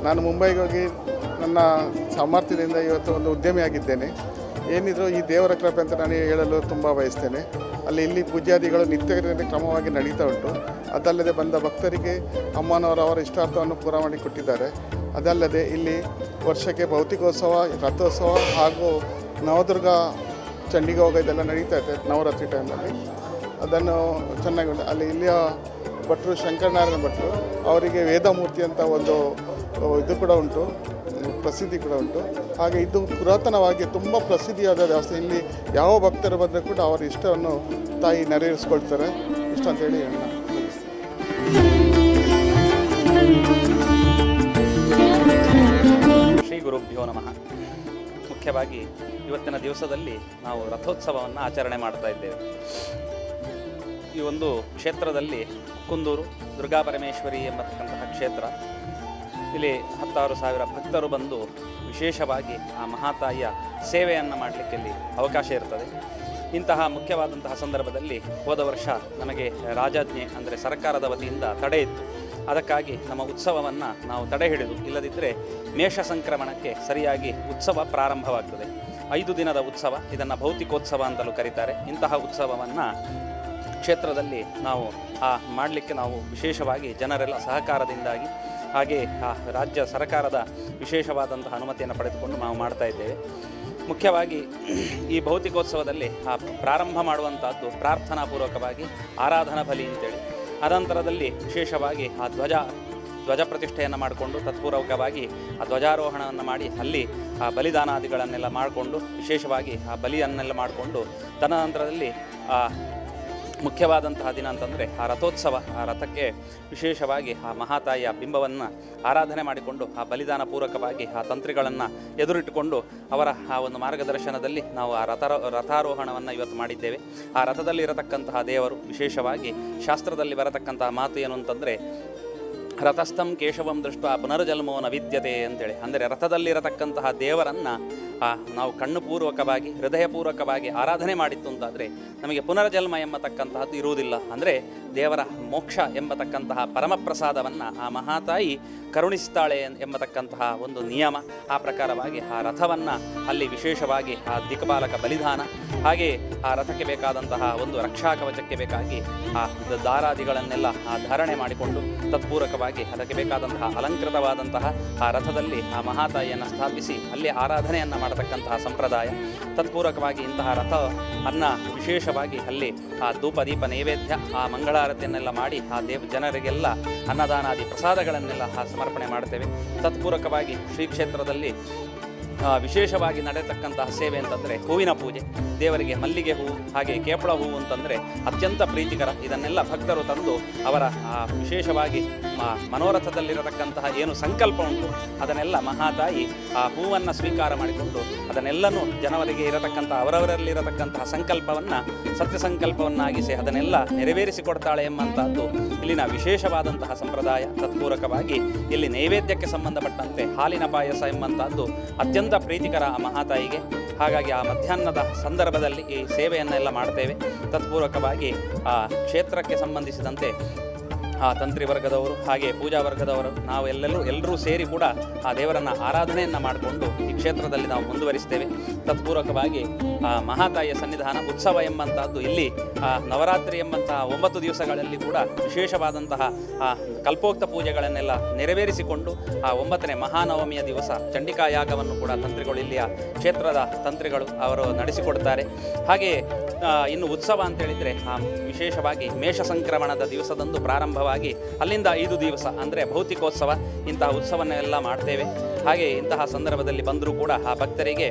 ನಾನು ಮುಂಬೈಗೆ ಹೋಗಿ ನನ್ನ ಸಾಮರ್ಥ್ಯದಿಂದ ಇವತ್ತು ಒಂದು ಉದ್ಯಮಿಯಾಗಿದ್ದೇನೆ. ಏನಿದ್ರು ಈ ದೇವರ ಕೃಪೆ ಅಂತ ನಾನು ಹೇಳಲು ತುಂಬ ಬಯಸ್ತೇನೆ. ಇಲ್ಲಿ ಪೂಜಾದಿಗಳು ನಿತ್ಯ ಕ್ರಮವಾಗಿ ನಡೀತಾ ಉಂಟು. ಅದಲ್ಲದೆ ಬಂದ ಭಕ್ತರಿಗೆ ಅಮ್ಮನವರು ಅವರ ಇಷ್ಟಾರ್ಥವನ್ನು ಪೂರ ಮಾಡಿಕೊಟ್ಟಿದ್ದಾರೆ. ಅದಲ್ಲದೆ ಇಲ್ಲಿ ವರ್ಷಕ್ಕೆ ಭೌತಿಕೋತ್ಸವ, ರಥೋತ್ಸವ ಹಾಗೂ ನವದುರ್ಗ ಚಂಡಿಗೆ ಹೋಗ ಇದೆಲ್ಲ ನಡೀತಾ ಇದೆ ನವರಾತ್ರಿ ಟೈಮಲ್ಲಿ. ಅದನ್ನು ಚೆನ್ನಾಗಿ ಇಲ್ಲಿಯ ಭಟ್ರು ಶಂಕರನಾರಾಯಣ ಭಟ್ರು ಅವರಿಗೆ ವೇದಮೂರ್ತಿ ಅಂತ ಒಂದು ಇದು ಕೂಡ ಉಂಟು, ಪ್ರಸಿದ್ಧಿ ಕೂಡ ಉಂಟು. ಹಾಗೆ ಇದು ಪುರಾತನವಾಗಿ ತುಂಬ ಪ್ರಸಿದ್ಧಿಯಾದ ದೇವಸ್ಥಾನ. ಇಲ್ಲಿ ಯಾವ ಭಕ್ತರು ಬಂದರೂ ಕೂಡ ಅವರ ಇಷ್ಟವನ್ನು ತಾಯಿ ನೆರವೇರಿಸ್ಕೊಳ್ತಾರೆ. ಇಷ್ಟ ಅಂತೇಳಿ ಶ್ರೀ ಗುರುಭ್ಯೋ ನಮಃ. ಮುಖ್ಯವಾಗಿ ಇವತ್ತಿನ ದಿವಸದಲ್ಲಿ ನಾವು ರಥೋತ್ಸವವನ್ನು ಆಚರಣೆ ಮಾಡ್ತಾ ಇದ್ದೇವೆ. ಈ ಒಂದು ಕ್ಷೇತ್ರದಲ್ಲಿ ಕುಂದೂರು ದುರ್ಗಾಪರಮೇಶ್ವರಿ ಎಂಬತಕ್ಕಂತಹ ಕ್ಷೇತ್ರ. ಇಲ್ಲಿ 16,000 ಭಕ್ತರು ಬಂದು ವಿಶೇಷವಾಗಿ ಆ ಮಹಾತಾಯಿಯ ಸೇವೆಯನ್ನು ಮಾಡಲಿಕ್ಕೆ ಇಲ್ಲಿ ಅವಕಾಶ ಇರ್ತದೆ. ಇಂತಹ ಮುಖ್ಯವಾದಂತಹ ಸಂದರ್ಭದಲ್ಲಿ ಹೋದ ವರ್ಷ ನಮಗೆ ರಾಜಾಜ್ಞೆ ಅಂದರೆ ಸರ್ಕಾರದ ವತಿಯಿಂದ ತಡೆ ಇತ್ತು. ಅದಕ್ಕಾಗಿ ನಮ್ಮ ಉತ್ಸವವನ್ನು ನಾವು ತಡೆ ಹಿಡಿದು, ಇಲ್ಲದಿದ್ದರೆ ಮೇಷ ಸಂಕ್ರಮಣಕ್ಕೆ ಸರಿಯಾಗಿ ಉತ್ಸವ ಪ್ರಾರಂಭವಾಗ್ತದೆ. 5 ದಿನದ ಉತ್ಸವ, ಇದನ್ನು ಭೌತಿಕೋತ್ಸವ ಅಂತಲೂ ಕರೀತಾರೆ. ಇಂತಹ ಉತ್ಸವವನ್ನು ಕ್ಷೇತ್ರದಲ್ಲಿ ನಾವು ಮಾಡಲಿಕ್ಕೆ ನಾವು ವಿಶೇಷವಾಗಿ ಜನರೆಲ್ಲ ಸಹಕಾರದಿಂದಾಗಿ ಹಾಗೆ ರಾಜ್ಯ ಸರ್ಕಾರದ ವಿಶೇಷವಾದಂತಹ ಅನುಮತಿಯನ್ನು ಪಡೆದುಕೊಂಡು ನಾವು ಮಾಡ್ತಾ ಇದ್ದೇವೆ. ಮುಖ್ಯವಾಗಿ ಈ ಭೌತಿಕೋತ್ಸವದಲ್ಲಿ ಪ್ರಾರಂಭ ಮಾಡುವಂಥದ್ದು ಪ್ರಾರ್ಥನಾಪೂರ್ವಕವಾಗಿ ಆರಾಧನಾ ಬಲಿ ಅಂತೇಳಿ. ಅನಂತರದಲ್ಲಿ ವಿಶೇಷವಾಗಿ ಧ್ವಜ ಪ್ರತಿಷ್ಠೆಯನ್ನು ಮಾಡಿಕೊಂಡು ತತ್ಪೂರ್ವಕವಾಗಿ ಧ್ವಜಾರೋಹಣವನ್ನು ಮಾಡಿ ಅಲ್ಲಿ ಬಲಿದಾನಾದಿಗಳನ್ನೆಲ್ಲ ಮಾಡಿಕೊಂಡು ವಿಶೇಷವಾಗಿ ಬಲಿಯನ್ನೆಲ್ಲ ಮಾಡಿಕೊಂಡು ತದನಂತರದಲ್ಲಿ ಮುಖ್ಯವಾದಂತಹ ದಿನ ಅಂತಂದರೆ ರಥೋತ್ಸವ. ರಥಕ್ಕೆ ವಿಶೇಷವಾಗಿ ಮಹಾತಾಯಿಯ ಬಿಂಬವನ್ನು ಆರಾಧನೆ ಮಾಡಿಕೊಂಡು ಬಲಿದಾನ ಪೂರ್ವಕವಾಗಿ ತಂತ್ರಿಗಳನ್ನು ಎದುರಿಟ್ಟುಕೊಂಡು ಅವರ ಒಂದು ಮಾರ್ಗದರ್ಶನದಲ್ಲಿ ನಾವು ರಥಾರೋಹಣವನ್ನು ಇವತ್ತು ಮಾಡಿದ್ದೇವೆ. ರಥದಲ್ಲಿ ಇರತಕ್ಕಂತಹ ದೇವರು ವಿಶೇಷವಾಗಿ ಶಾಸ್ತ್ರದಲ್ಲಿ ಬರತಕ್ಕಂತಹ ಮಾತು ಏನು ಅಂತಂದರೆ, ರಥಸ್ಥಂ ಕೇಶವಂ ದೃಷ್ಟ ಪುನರ್ಜನ್ಮೋ ನ ವಿದ್ಯತೆ ಅಂತೇಳಿ. ಅಂದರೆ ರಥದಲ್ಲಿರತಕ್ಕಂತಹ ದೇವರನ್ನು ನಾವು ಕಣ್ಣುಪೂರ್ವಕವಾಗಿ ಹೃದಯಪೂರ್ವಕವಾಗಿ ಆರಾಧನೆ ಮಾಡಿತ್ತು ಅಂತಾದರೆ ನಮಗೆ ಪುನರ್ಜನ್ಮ ಎಂಬತಕ್ಕಂತಹದ್ದು ಇರುವುದಿಲ್ಲ. ಅಂದರೆ ದೇವರ ಮೋಕ್ಷ ಎಂಬತಕ್ಕಂತಹ ಪರಮಪ್ರಸಾದವನ್ನು ಮಹಾತಾಯಿ ಕರುಣಿಸ್ತಾಳೆ ಎಂಬತಕ್ಕಂತಹ ಒಂದು ನಿಯಮ. ಆ ಪ್ರಕಾರವಾಗಿ ಆ ರಥವನ್ನು ಅಲ್ಲಿ ವಿಶೇಷವಾಗಿ ಆ ದಿಕ್ಪಾಲಕ ಬಲಿದಾನ, ಹಾಗೆ ಆ ರಥಕ್ಕೆ ಬೇಕಾದಂತಹ ಒಂದು ರಕ್ಷಾ ಕವಚಕ್ಕೆ ಬೇಕಾಗಿ ಆ ದಾರಾದಿಗಳನ್ನೆಲ್ಲ ಧಾರಣೆ ಮಾಡಿಕೊಂಡು ತತ್ಪೂರ್ವಕವಾಗಿ ಅದಕ್ಕೆ ಬೇಕಾದಂತಹ ಅಲಂಕೃತವಾದಂತಹ ಆ ರಥದಲ್ಲಿ ಆ ಮಹಾತಾಯಿಯನ್ನು ಸ್ಥಾಪಿಸಿ ಅಲ್ಲಿ ಆರಾಧನೆಯನ್ನು ಮಾಡತಕ್ಕಂತಹ ಸಂಪ್ರದಾಯ. ತತ್ಪೂರ್ವಕವಾಗಿ ಇಂತಹ ರಥ ಅನ್ನ ವಿಶೇಷವಾಗಿ ಅಲ್ಲಿ ಆ ಧೂಪ ದೀಪ ನೈವೇದ್ಯ ಆ ಮಂಗಳಾರತಿಯನ್ನೆಲ್ಲ ಮಾಡಿ ಆ ಜನರಿಗೆಲ್ಲ ಅನ್ನದಾನಾದಿ ಪ್ರಸಾದಗಳನ್ನೆಲ್ಲ ಸಮರ್ಪಣೆ ಮಾಡ್ತೇವೆ. ತತ್ಪೂರ್ವಕವಾಗಿ ಶ್ರೀ ಕ್ಷೇತ್ರದಲ್ಲಿ ವಿಶೇಷವಾಗಿ ನಡೆಯತಕ್ಕಂತಹ ಸೇವೆ ಅಂತಂದರೆ ಹೂವಿನ ಪೂಜೆ. ದೇವರಿಗೆ ಮಲ್ಲಿಗೆ ಹೂವು ಹಾಗೆ ಕೇಪಳ ಹೂವು ಅಂತಂದರೆ ಅತ್ಯಂತ ಪ್ರೀತಿಕರ. ಇದನ್ನೆಲ್ಲ ಭಕ್ತರು ತಂದು ಅವರ ವಿಶೇಷವಾಗಿ ಮನೋರಥದಲ್ಲಿರತಕ್ಕಂತಹ ಏನು ಸಂಕಲ್ಪ ಉಂಟು ಅದನ್ನೆಲ್ಲ ಮಹಾತಾಯಿ ಆ ಹೂವನ್ನು ಸ್ವೀಕಾರ ಮಾಡಿಕೊಂಡು ಅದನ್ನೆಲ್ಲನೂ ಜನವರಿಗೆ ಇರತಕ್ಕಂಥ ಅವರವರಲ್ಲಿರತಕ್ಕಂತಹ ಸಂಕಲ್ಪವನ್ನು ಸತ್ಯ ಸಂಕಲ್ಪವನ್ನಾಗಿಸಿ ಅದನ್ನೆಲ್ಲ ನೆರವೇರಿಸಿಕೊಡ್ತಾಳೆ ಎಂಬಂತಹದ್ದು ಇಲ್ಲಿನ ವಿಶೇಷವಾದಂತಹ ಸಂಪ್ರದಾಯ. ತತ್ಪೂರ್ವಕವಾಗಿ ಇಲ್ಲಿ ನೈವೇದ್ಯಕ್ಕೆ ಸಂಬಂಧಪಟ್ಟಂತೆ ಹಾಲಿನ ಪಾಯಸ ಎಂಬಂತಹದ್ದು ಅತ್ಯಂತ ಪ್ರೀತಿಕರ ಆ ಮಹಾತಾಯಿಗೆ. ಹಾಗಾಗಿ ಆ ಮಧ್ಯಾಹ್ನದ ಸಂದರ್ಭದಲ್ಲಿ ಈ ಸೇವೆಯನ್ನೆಲ್ಲ ಮಾಡ್ತೇವೆ. ತತ್ಪೂರ್ವಕವಾಗಿ ಆ ಕ್ಷೇತ್ರಕ್ಕೆ ಸಂಬಂಧಿಸಿದಂತೆ ಆ ತಂತ್ರಿ ವರ್ಗದವರು ಹಾಗೆ ಪೂಜಾ ವರ್ಗದವರು ನಾವು ಎಲ್ಲರೂ ಸೇರಿ ಕೂಡ ಆ ದೇವರನ್ನು ಆರಾಧನೆಯನ್ನು ಮಾಡಿಕೊಂಡು ಈ ಕ್ಷೇತ್ರದಲ್ಲಿ ನಾವು ಮುಂದುವರಿಸ್ತೇವೆ. ತತ್ಪೂರ್ವಕವಾಗಿ ಆ ಮಹಾತಾಯಿಯ ಸನ್ನಿಧಾನ ಉತ್ಸವ ಎಂಬಂತಹದ್ದು ಇಲ್ಲಿ ನವರಾತ್ರಿ ಎಂಬಂತಹ 9 ದಿವಸಗಳಲ್ಲಿ ಕೂಡ ವಿಶೇಷವಾದಂತಹ ಆ ಕಲ್ಪೋಕ್ತ ಪೂಜೆಗಳನ್ನೆಲ್ಲ ನೆರವೇರಿಸಿಕೊಂಡು ಆ 9ನೇ ಮಹಾನವಮಿಯ ದಿವಸ ಚಂಡಿಕಾ ಯಾಗವನ್ನು ಕೂಡ ತಂತ್ರಿಗಳು ಇಲ್ಲಿಯ ಕ್ಷೇತ್ರದ ತಂತ್ರಿಗಳು ಅವರು ನಡೆಸಿಕೊಡ್ತಾರೆ. ಹಾಗೆ ಇನ್ನು ಉತ್ಸವ ಅಂತೇಳಿದರೆ ವಿಶೇಷವಾಗಿ ಮೇಷ ಸಂಕ್ರಮಣದ ದಿವಸದಂದು ಪ್ರಾರಂಭವಾಗಿ ಅಲ್ಲಿಂದ 5 ದಿವಸ ಅಂದರೆ ಭೌತಿಕೋತ್ಸವ ಇಂತಹ ಉತ್ಸವನ್ನೆಲ್ಲ ಮಾಡ್ತೇವೆ. ಹಾಗೆ ಇಂತಹ ಸಂದರ್ಭದಲ್ಲಿ ಬಂದರೂ ಕೂಡ ಆ ಭಕ್ತರಿಗೆ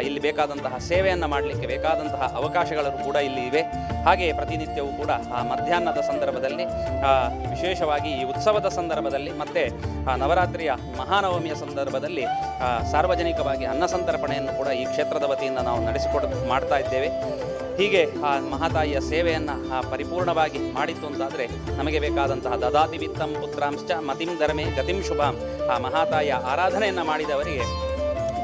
ಇಲ್ಲಿ ಬೇಕಾದಂತಹ ಸೇವೆಯನ್ನು ಮಾಡಲಿಕ್ಕೆ ಬೇಕಾದಂತಹ ಅವಕಾಶಗಳು ಕೂಡ ಇಲ್ಲಿ ಇವೆ. ಹಾಗೆ ಪ್ರತಿನಿತ್ಯವೂ ಕೂಡ ಆ ಮಧ್ಯಾಹ್ನದ ಸಂದರ್ಭದಲ್ಲಿ ವಿಶೇಷವಾಗಿ ಈ ಉತ್ಸವದ ಸಂದರ್ಭದಲ್ಲಿ ಮತ್ತು ನವರಾತ್ರಿಯ ಮಹಾನವಮಿಯ ಸಂದರ್ಭದಲ್ಲಿ ಸಾರ್ವಜನಿಕವಾಗಿ ಅನ್ನ ಸಂತರ್ಪಣೆಯನ್ನು ಕೂಡ ಈ ಕ್ಷೇತ್ರದ ವತಿಯಿಂದ ನಾವು ಮಾಡ್ತಾ ಇದ್ದೇವೆ. ಹೀಗೆ ಆ ಮಹಾತಾಯಿಯ ಸೇವೆಯನ್ನು ಪರಿಪೂರ್ಣವಾಗಿ ಮಾಡಿತ್ತು ಅಂತಾದರೆ ನಮಗೆ ಬೇಕಾದಂತಹ ದದಾತಿ ವಿತ್ತಂ ಪುತ್ರಾಂಶ್ಚ ಮತಿಂ ಧರ್ಮೇ ಗತಿಂ ಶುಭಾಂ ಆ ಮಹಾತಾಯಿಯ ಆರಾಧನೆಯನ್ನು ಮಾಡಿದವರಿಗೆ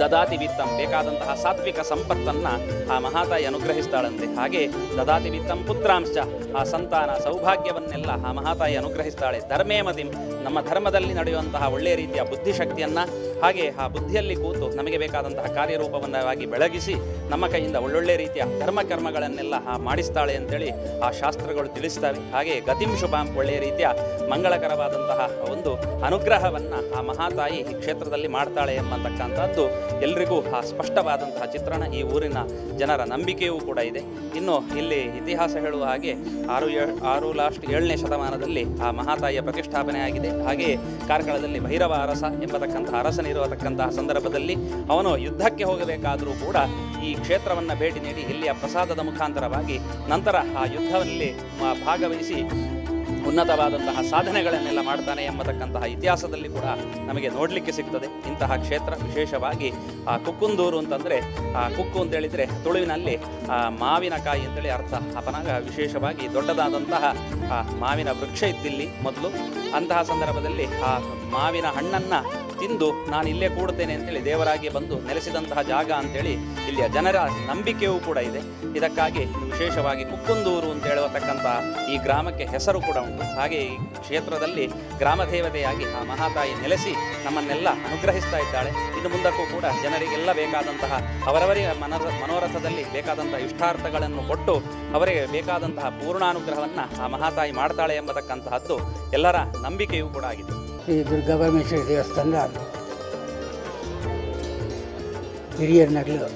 ದದಾತಿ ವಿತ್ತಂ ಬೇಕಾದಂತಹ ಸಾತ್ವಿಕ ಸಂಪತ್ತನ್ನು ಆ ಮಹಾತಾಯಿ ಅನುಗ್ರಹಿಸ್ತಾಳಂತೆ. ಹಾಗೆ ದದಾತಿ ವಿತ್ತಂ ಪುತ್ರಾಂಶ್ಚ ಆ ಸಂತಾನ ಸೌಭಾಗ್ಯವನ್ನೆಲ್ಲ ಆ ಮಹಾತಾಯಿ ಅನುಗ್ರಹಿಸ್ತಾಳೆ. ಧರ್ಮೇ ಮತಿಂ ನಮ್ಮ ಧರ್ಮದಲ್ಲಿ ನಡೆಯುವಂತಹ ಒಳ್ಳೆಯ ರೀತಿಯ ಬುದ್ಧಿಶಕ್ತಿಯನ್ನು ಹಾಗೆ ಆ ಬುದ್ಧಿಯಲ್ಲಿ ಕೂತು ನಮಗೆ ಬೇಕಾದಂತಹ ಕಾರ್ಯರೂಪವನ್ನಾಗಿ ಬೆಳಗಿಸಿ ನಮ್ಮ ಕೈಯಿಂದ ಒಳ್ಳೊಳ್ಳೆ ರೀತಿಯ ಕರ್ಮಗಳನ್ನೆಲ್ಲ ಮಾಡಿಸ್ತಾಳೆ ಅಂತೇಳಿ ಆ ಶಾಸ್ತ್ರಗಳು ತಿಳಿಸ್ತವೆ. ಹಾಗೆ ಗತಿಂ ಶುಭಾಂ ಒಳ್ಳೆಯ ರೀತಿಯ ಮಂಗಳಕರವಾದಂತಹ ಒಂದು ಅನುಗ್ರಹವನ್ನು ಆ ಮಹಾತಾಯಿ ಈ ಕ್ಷೇತ್ರದಲ್ಲಿ ಮಾಡ್ತಾಳೆ ಎಂಬತಕ್ಕಂಥದ್ದು ಎಲ್ರಿಗೂ ಆ ಸ್ಪಷ್ಟವಾದಂತಹ ಚಿತ್ರಣ ಈ ಊರಿನ ಜನರ ನಂಬಿಕೆಯೂ ಕೂಡ ಇದೆ. ಇನ್ನು ಇಲ್ಲಿ ಇತಿಹಾಸ ಹೇಳುವ ಹಾಗೆ 7ನೇ ಶತಮಾನದಲ್ಲಿ ಆ ಮಹಾತಾಯಿಯ ಪ್ರತಿಷ್ಠಾಪನೆ ಆಗಿದೆ. ಹಾಗೆಯೇ ಕಾರ್ಕಳದಲ್ಲಿ ಭೈರವ ಅರಸ ಎಂಬತಕ್ಕಂತಹ ಅರಸನಿರುವತಕ್ಕಂತಹ ಸಂದರ್ಭದಲ್ಲಿ ಅವನು ಯುದ್ಧಕ್ಕೆ ಹೋಗಬೇಕಾದರೂ ಕೂಡ ಈ ಕ್ಷೇತ್ರವನ್ನು ಭೇಟಿ ನೀಡಿ ಇಲ್ಲಿಯ ಪ್ರಸಾದದ ಮುಖಾಂತರವಾಗಿ ನಂತರ ಆ ಯುದ್ಧದಲ್ಲಿ ಭಾಗವಹಿಸಿ ಉನ್ನತವಾದಂತಹ ಸಾಧನೆಗಳನ್ನೆಲ್ಲ ಮಾಡ್ತಾನೆ ಎಂಬತಕ್ಕಂತಹ ಇತಿಹಾಸದಲ್ಲಿ ಕೂಡ ನಮಗೆ ನೋಡಲಿಕ್ಕೆ ಸಿಗ್ತದೆ. ಇಂತಹ ಕ್ಷೇತ್ರ ವಿಶೇಷವಾಗಿ ಆ ಕುಕ್ಕುಂದೂರು ಅಂತಂದರೆ ಆ ಕುಕ್ಕು ಅಂತೇಳಿದರೆ ತುಳುವಿನಲ್ಲಿ ಮಾವಿನಕಾಯಿ ಅಂತೇಳಿ ಅರ್ಥ. ಅಪನಾಗ ವಿಶೇಷವಾಗಿ ದೊಡ್ಡದಾದಂತಹ ಆ ಮಾವಿನ ವೃಕ್ಷ ಇದ್ದಿಲ್ಲಿ ಮೊದಲು. ಅಂತಹ ಸಂದರ್ಭದಲ್ಲಿ ಆ ಮಾವಿನ ಹಣ್ಣನ್ನು ತಿಂದು ನಾನು ಇಲ್ಲೇ ಕೂಡುತ್ತೇನೆ ಅಂತೇಳಿ ದೇವರಾಗಿ ಬಂದು ನೆಲೆಸಿದಂತಹ ಜಾಗ ಅಂತೇಳಿ ಇಲ್ಲಿಯ ಜನರ ನಂಬಿಕೆಯೂ ಕೂಡ ಇದೆ. ಇದಕ್ಕಾಗಿ ವಿಶೇಷವಾಗಿ ಕುಕ್ಕುಂದೂರು ಅಂತ ಹೇಳುವತಕ್ಕಂಥ ಈ ಗ್ರಾಮಕ್ಕೆ ಹೆಸರು ಕೂಡ ಉಂಟು. ಹಾಗೆ ಈ ಕ್ಷೇತ್ರದಲ್ಲಿ ಗ್ರಾಮ ದೇವತೆಯಾಗಿ ಆ ಮಹಾತಾಯಿ ನೆಲೆಸಿ ನಮ್ಮನ್ನೆಲ್ಲ ಅನುಗ್ರಹಿಸ್ತಾ ಇದ್ದಾಳೆ. ಇನ್ನು ಮುಂದಕ್ಕೂ ಕೂಡ ಜನರಿಗೆಲ್ಲ ಬೇಕಾದಂತಹ ಅವರವರಿಗೆ ಮನೋರಥದಲ್ಲಿ ಬೇಕಾದಂತಹ ಇಷ್ಟಾರ್ಥಗಳನ್ನು ಕೊಟ್ಟು ಅವರಿಗೆ ಬೇಕಾದಂತಹ ಪೂರ್ಣಾನುಗ್ರಹವನ್ನು ಆ ಮಹಾತಾಯಿ ಮಾಡ್ತಾಳೆ ಎಂಬತಕ್ಕಂತಹದ್ದು ಎಲ್ಲರ ನಂಬಿಕೆಯೂ ಕೂಡ ಆಗಿದೆ. ಶ್ರೀ ದುರ್ಗಾಪರಮೇಶ್ವರಿ ದೇವಸ್ಥಾನದ ಹಿರಿಯರನ್ನಾಗಲೂ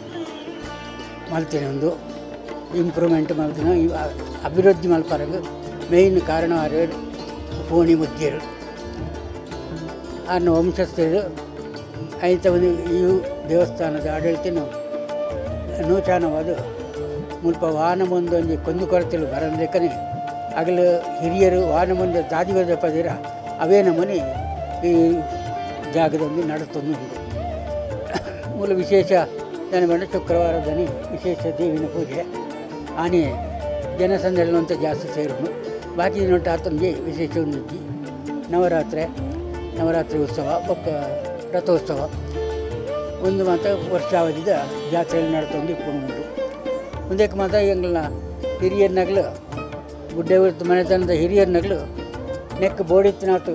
ಮಾಡ್ತೀನಿ, ಒಂದು ಇಂಪ್ರೂವ್ಮೆಂಟ್ ಮಾಡ್ತೀನಿ, ಅಭಿವೃದ್ಧಿ ಮಲ್ಪರಗೆ ಮೇಯ್ನ್ ಕಾರಣವಾದ ಪೋಣಿ ಮುದ್ದಿಯರು ಅನ್ನ ವಂಶಸ್ಥರು ಆಯ್ತ ಒಂದು ಈ ದೇವಸ್ಥಾನದ ಆಡಳಿತನು ನೂತನವಾದ ಮುಲ್ಪ ವಾಹನ ಮುಂದೊಂದು ಕೊಂದು ಕೊರತೆಲು ಬರಂದೇಕನೆ ಆಗಲು ಹಿರಿಯರು ವಾಹನ ಮುಂದೆ ದಾದಿಗದ ಪದಿರ ಅವೇ ನಮ್ಮನೆ ಈ ಜಾಗದಲ್ಲಿ ನಡೆತೊಂದು ಉಂಟು. ಮೂಲ ವಿಶೇಷ ಜನಬಂಡ ಶುಕ್ರವಾರದಲ್ಲಿ ವಿಶೇಷ ದೇವಿನ ಪೂಜೆ ಆನೆ ಜನಸಂದರ್ಭ ಅಂತ ಜಾಸ್ತಿ ಸೇರೋನು. ಬಾಕಿ ನೋಟ ಆತನಿಗೆ ವಿಶೇಷ ಒಂದು ನವರಾತ್ರಿ ಉತ್ಸವ ಬೊಕ್ಕ ರಥೋತ್ಸವ ಒಂದು ಮಾತ್ರ ವರ್ಷಾವಧಿದ ಜಾತ್ರೆಯಲ್ಲಿ ನಡ್ತೊಂದು ಉಂಟು. ಮುಂದಕ್ಕೆ ಮಾತ್ರ ಎಂಗ್ಲ ಹಿರಿಯರ್ನಾಗಲು ಗುಡ್ಡೆ ಮನೆತನದ ಹಿರಿಯರ್ನಾಗಲು ನೆಕ್ ಬೋಡಿತ್ತಿನಾತು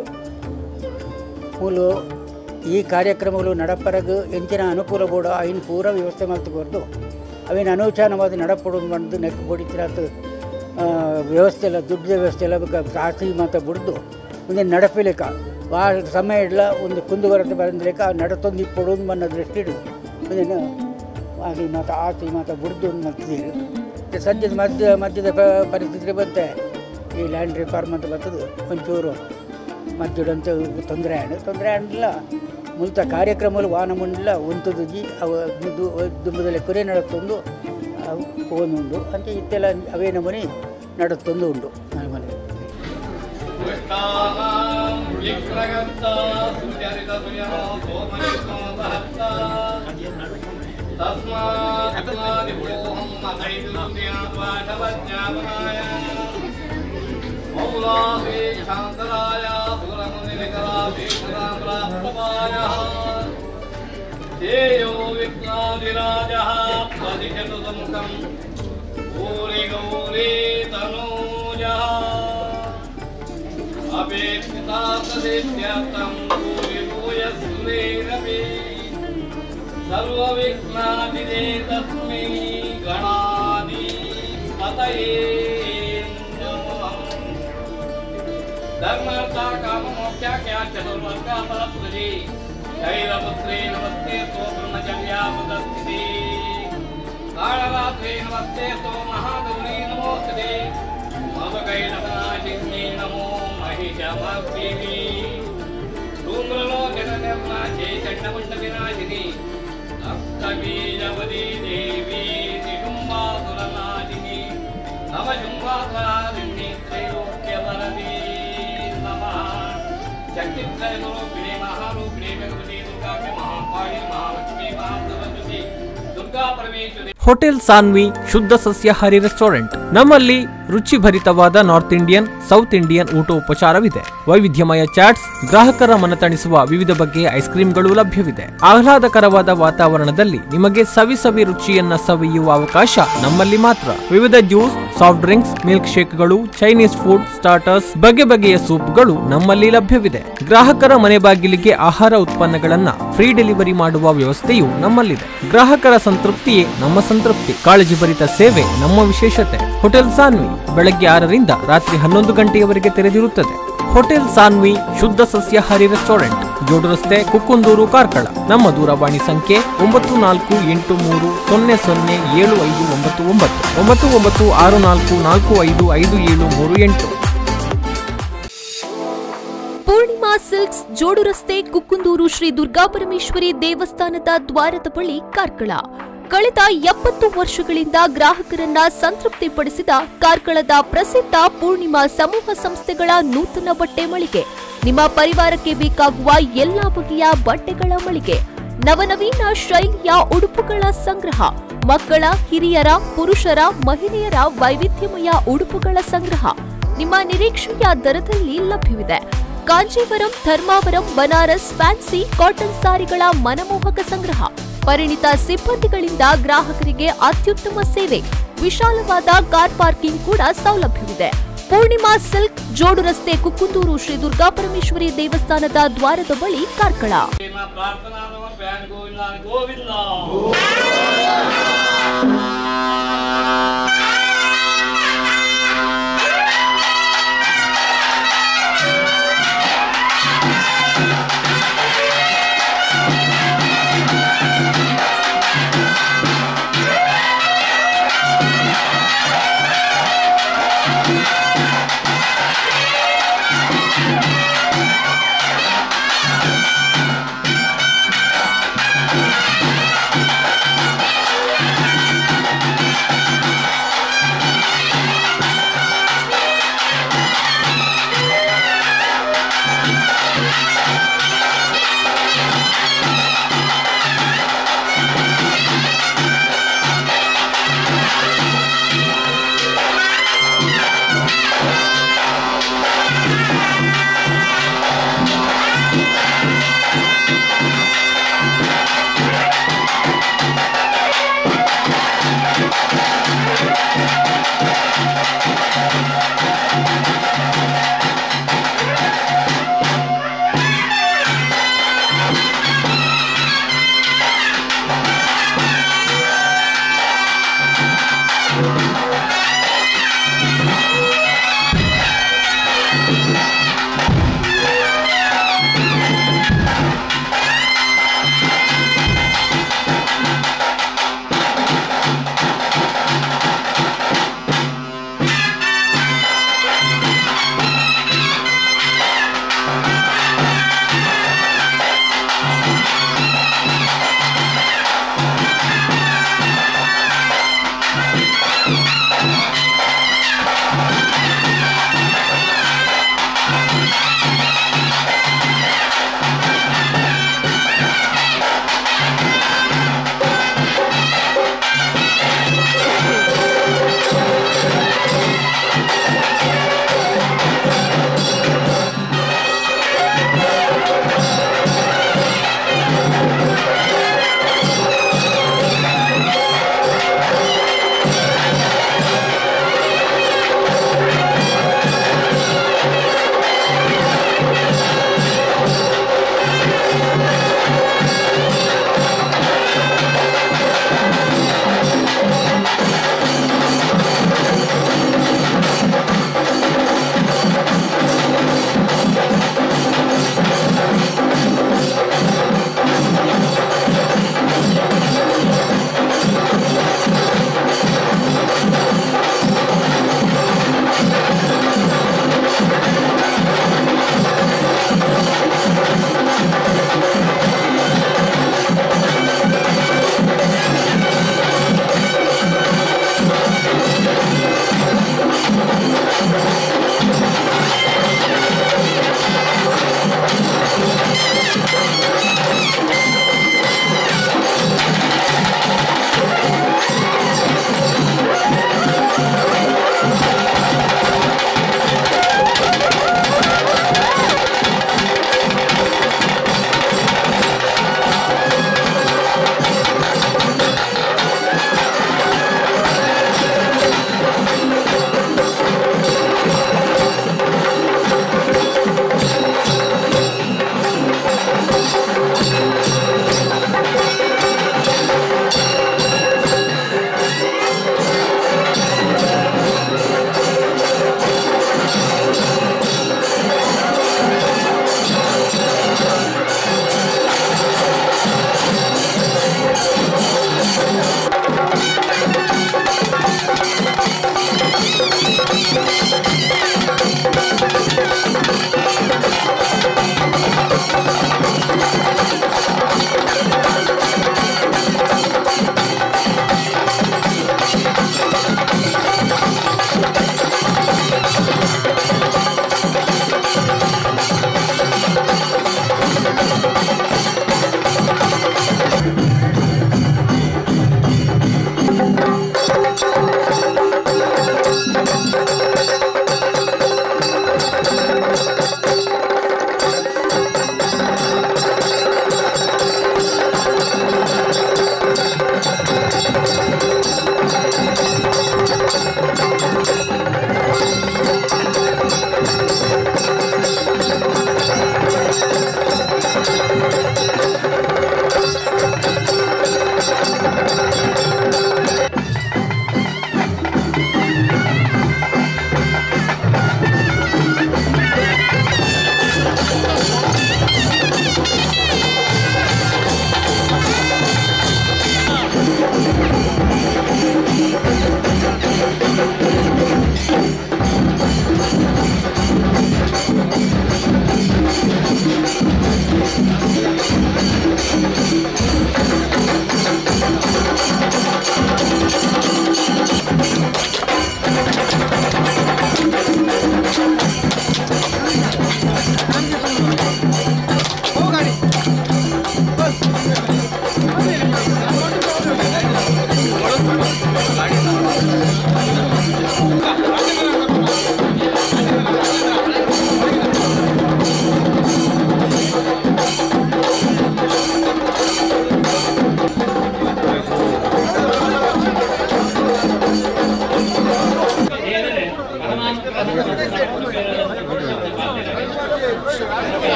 ಮೂಲು ಈ ಕಾರ್ಯಕ್ರಮಗಳು ನಡಪರಗು ಎಂಚಿನ ಅನುಕೂಲ ಬೋಡ ಅವಿನ ಪೂರ ವ್ಯವಸ್ಥೆ ಮಾಡ್ತಬಾರ್ದು ಅವಿನ ಅನುಚಾನವಾದ ನಡಪಡು ಬಂದು ನೆಕ್ ಬಡಿತಿರತ್ತು ವ್ಯವಸ್ಥೆ ಎಲ್ಲ ದುಡ್ಡು ವ್ಯವಸ್ಥೆ ಎಲ್ಲ ಜಾಸ್ತಿ ಮಾತ್ರ ಬಿಡ್ದು ಒಂದು ನಡಪಲಿಕ್ಕ ಆ ಸಮಯ ಇಲ್ಲ ಒಂದು ಕುಂದುವರತೆ ಬಂದಲಿಕ್ಕ ನಡತೊಂದು ಇಪ್ಪಡೋದು ಮನ್ನ ದೃಷ್ಟಿಡು ಅದನ್ನು ಆಗಲಿ ಮಾತ್ರ ಆತಿ ಮಾತ್ರ ಬಿಡ್ದು ಮಾಡ್ತಿದ್ದೀರಿ ಸದ್ಯದ ಮಧ್ಯದ ಪರಿಸ್ಥಿತಿ ಬಂತೆ ಈ ಲ್ಯಾಂಡ್ ರಿಫಾರ್ಮ್ ಅಂತ ಬರ್ತದೆ ಒಂಚೂರು ಮಧ್ಯದಂತ ತೊಂದರೆ ಆಡಿಲ್ಲ ಮೂಲತ ಕಾರ್ಯಕ್ರಮಗಳು ವಾಹನ ಮುಂಡಿಲ್ಲ ಒಂತುದುಜಿ ಅವು ದುಂಬದಲ್ಲಿ ಕುರೆ ನಡತ್ತೊಂದು ಹೋಗುಂಡು ಅಂತ ಇತ್ತೆಲ್ಲ ಅವೇ ನಮೂನಿ ನಡತ್ತೊಂದು ಉಂಡು ನನ್ನ ಮನೆ मौलावे शान्तराय सुरमुनिकरावे प्राप्तवायः तेयो विघ्नादिराजः प्रतिशतु समुखम् गौरी गौरी तनूजः अपेक्षिता सदित्यर्थं गौरी भूयस्सुरेरपि सर्वविघ्नादिदे तस्मै गणाधिपतये धर्मर्था काम मोक्षा क्या चतुर्वर्गा फलप्रदे शैलपुत्रे नमस्ते तो ब्रह्मचर्यापदस्थिते कालरात्रे नमस्ते तो महागौरी नमोस्तुते मवकैलवनाशिन्ये नमो महिषमर्दिनी धूम्रलोचननिर्नाशे चण्डमुण्डविनाशिनी अष्टबीजवती देवी निशुम्भासुरनाशिनी नवशुम्भासुरादिनी त्रैलोक्यवरदी शक्तित्रयरूपिणी महारूपिणी भगवती दुर्गा के महाकाली महालक्ष्मी महासरस्वती दुर्गा परमेश्वरी ಹೋಟೆಲ್ ಸಾನ್ವಿ ಶುದ್ಧ ಸಸ್ಯಾಹಾರಿ ರೆಸ್ಟೋರೆಂಟ್. ನಮ್ಮಲ್ಲಿ ರುಚಿಭರಿತವಾದ ನಾರ್ತ್ ಇಂಡಿಯನ್, ಸೌತ್ ಇಂಡಿಯನ್ ಊಟ ಉಪಚಾರವಿದೆ. ವೈವಿಧ್ಯಮಯ ಚಾಟ್ಸ್, ಗ್ರಾಹಕರ ಮನತಣಿಸುವ ವಿವಿಧ ಬಗೆಯ ಐಸ್ ಕ್ರೀಮ್ಗಳು ಲಭ್ಯವಿದೆ. ಆಹ್ಲಾದಕರವಾದ ವಾತಾವರಣದಲ್ಲಿ ನಿಮಗೆ ಸವಿ ರುಚಿಯನ್ನ ಸವಿಯುವ ಅವಕಾಶ ನಮ್ಮಲ್ಲಿ ಮಾತ್ರ. ವಿವಿಧ ಜ್ಯೂಸ್, ಸಾಫ್ಟ್ ಡ್ರಿಂಕ್ಸ್, ಮಿಲ್ಕ್ ಶೇಕ್ಗಳು, ಚೈನೀಸ್ ಫುಡ್, ಸ್ಟಾರ್ಟರ್ಸ್, ಬಗೆಯ ಸೂಪ್ಗಳು ನಮ್ಮಲ್ಲಿ ಲಭ್ಯವಿದೆ. ಗ್ರಾಹಕರ ಮನೆ ಬಾಗಿಲಿಗೆ ಆಹಾರ ಉತ್ಪನ್ನಗಳನ್ನ ಫ್ರೀ ಡೆಲಿವರಿ ಮಾಡುವ ವ್ಯವಸ್ಥೆಯು ನಮ್ಮಲ್ಲಿದೆ. ಗ್ರಾಹಕರ ಸಂತೃಪ್ತಿಯೇ ನಮ್ಮ ಸಂತೃಪ್ತಿ. ಕಾಳಜಿ ಭರಿತ ಸೇವೆ ನಮ್ಮ ವಿಶೇಷತೆ. ಹೋಟೆಲ್ ಸಾನ್ವಿ ಬೆಳಗ್ಗೆ 6ರಿಂದ ರಾತ್ರಿ 11 ಗಂಟೆಯವರೆಗೆ ತೆರೆದಿರುತ್ತದೆ. ಹೋಟೆಲ್ ಸಾನ್ವಿ ಶುದ್ಧ ಸಸ್ಯಾಹಾರಿ ರೆಸ್ಟೋರೆಂಟ್, ಜೋಡು ರಸ್ತೆ, ಕುಕ್ಕುಂದೂರು, ಕಾರ್ಕಳ. ನಮ್ಮ ದೂರವಾಣಿ ಸಂಖ್ಯೆ 9483007599 996444553738. ಪೂರ್ಣಿಮಾ ಸಿಲ್ಕ್ಸ್, ಜೋಡು ರಸ್ತೆ, ಕುಕ್ಕುಂದೂರು, ಶ್ರೀ ದುರ್ಗಾಪರಮೇಶ್ವರಿ ದೇವಸ್ಥಾನದ ದ್ವಾರದ ಬಳಿ, ಕಾರ್ಕಳ. ಕಳೆದ 70 ವರ್ಷಗಳಿಂದ ಗ್ರಾಹಕರನ್ನ ಸಂತೃಪ್ತಿಪಡಿಸಿದ ಕಾರ್ಕಳದ ಪ್ರಸಿದ್ಧ ಪೂರ್ಣಿಮಾ ಸಮೂಹ ಸಂಸ್ಥೆಗಳ ನೂತನ ಬಟ್ಟೆ ಮಳಿಗೆ. ನಿಮ್ಮ ಪರಿವಾರಕ್ಕೆ ಬೇಕಾಗುವ ಎಲ್ಲಾ ಬಗೆಯ ಬಟ್ಟೆಗಳ ಮಳಿಗೆ. ನವನವೀನ ಶೈಲಿಯ ಉಡುಪುಗಳ ಸಂಗ್ರಹ. ಮಕ್ಕಳ, ಹಿರಿಯರ, ಪುರುಷರ, ಮಹಿಳೆಯರ ವೈವಿಧ್ಯಮಯ ಉಡುಪುಗಳ ಸಂಗ್ರಹ ನಿಮ್ಮ ನಿರೀಕ್ಷೆಯ ದರದಲ್ಲಿ ಲಭ್ಯವಿದೆ. ಕಾಂಚೀವರಂ, ಧರ್ಮಾವರಂ, ಬನಾರಸ್, ಫ್ಯಾನ್ಸಿ ಕಾಟನ್ ಸಾರಿಗಳ ಮನಮೋಹಕ ಸಂಗ್ರಹ. ಪರಿಣಿತ ಸಿಬ್ಬಂದಿಗಳಿಂದ ಗ್ರಾಹಕರಿಗೆ ಅತ್ಯುತ್ತಮ ಸೇವೆ. ವಿಶಾಲವಾದ ಕಾರ್ ಪಾರ್ಕಿಂಗ್ ಕೂಡ ಸೌಲಭ್ಯವಿದೆ. ಪೂರ್ಣಿಮಾ ಸಿಲ್ಕ್, ಜೋಡು ರಸ್ತೆ, ಕುಕ್ಕುಂದೂರು, ಶ್ರೀ ದುರ್ಗಾಪರಮೇಶ್ವರಿ ದೇವಸ್ಥಾನದ ದ್ವಾರದ ಬಳಿ, ಕಾರ್ಕಳ.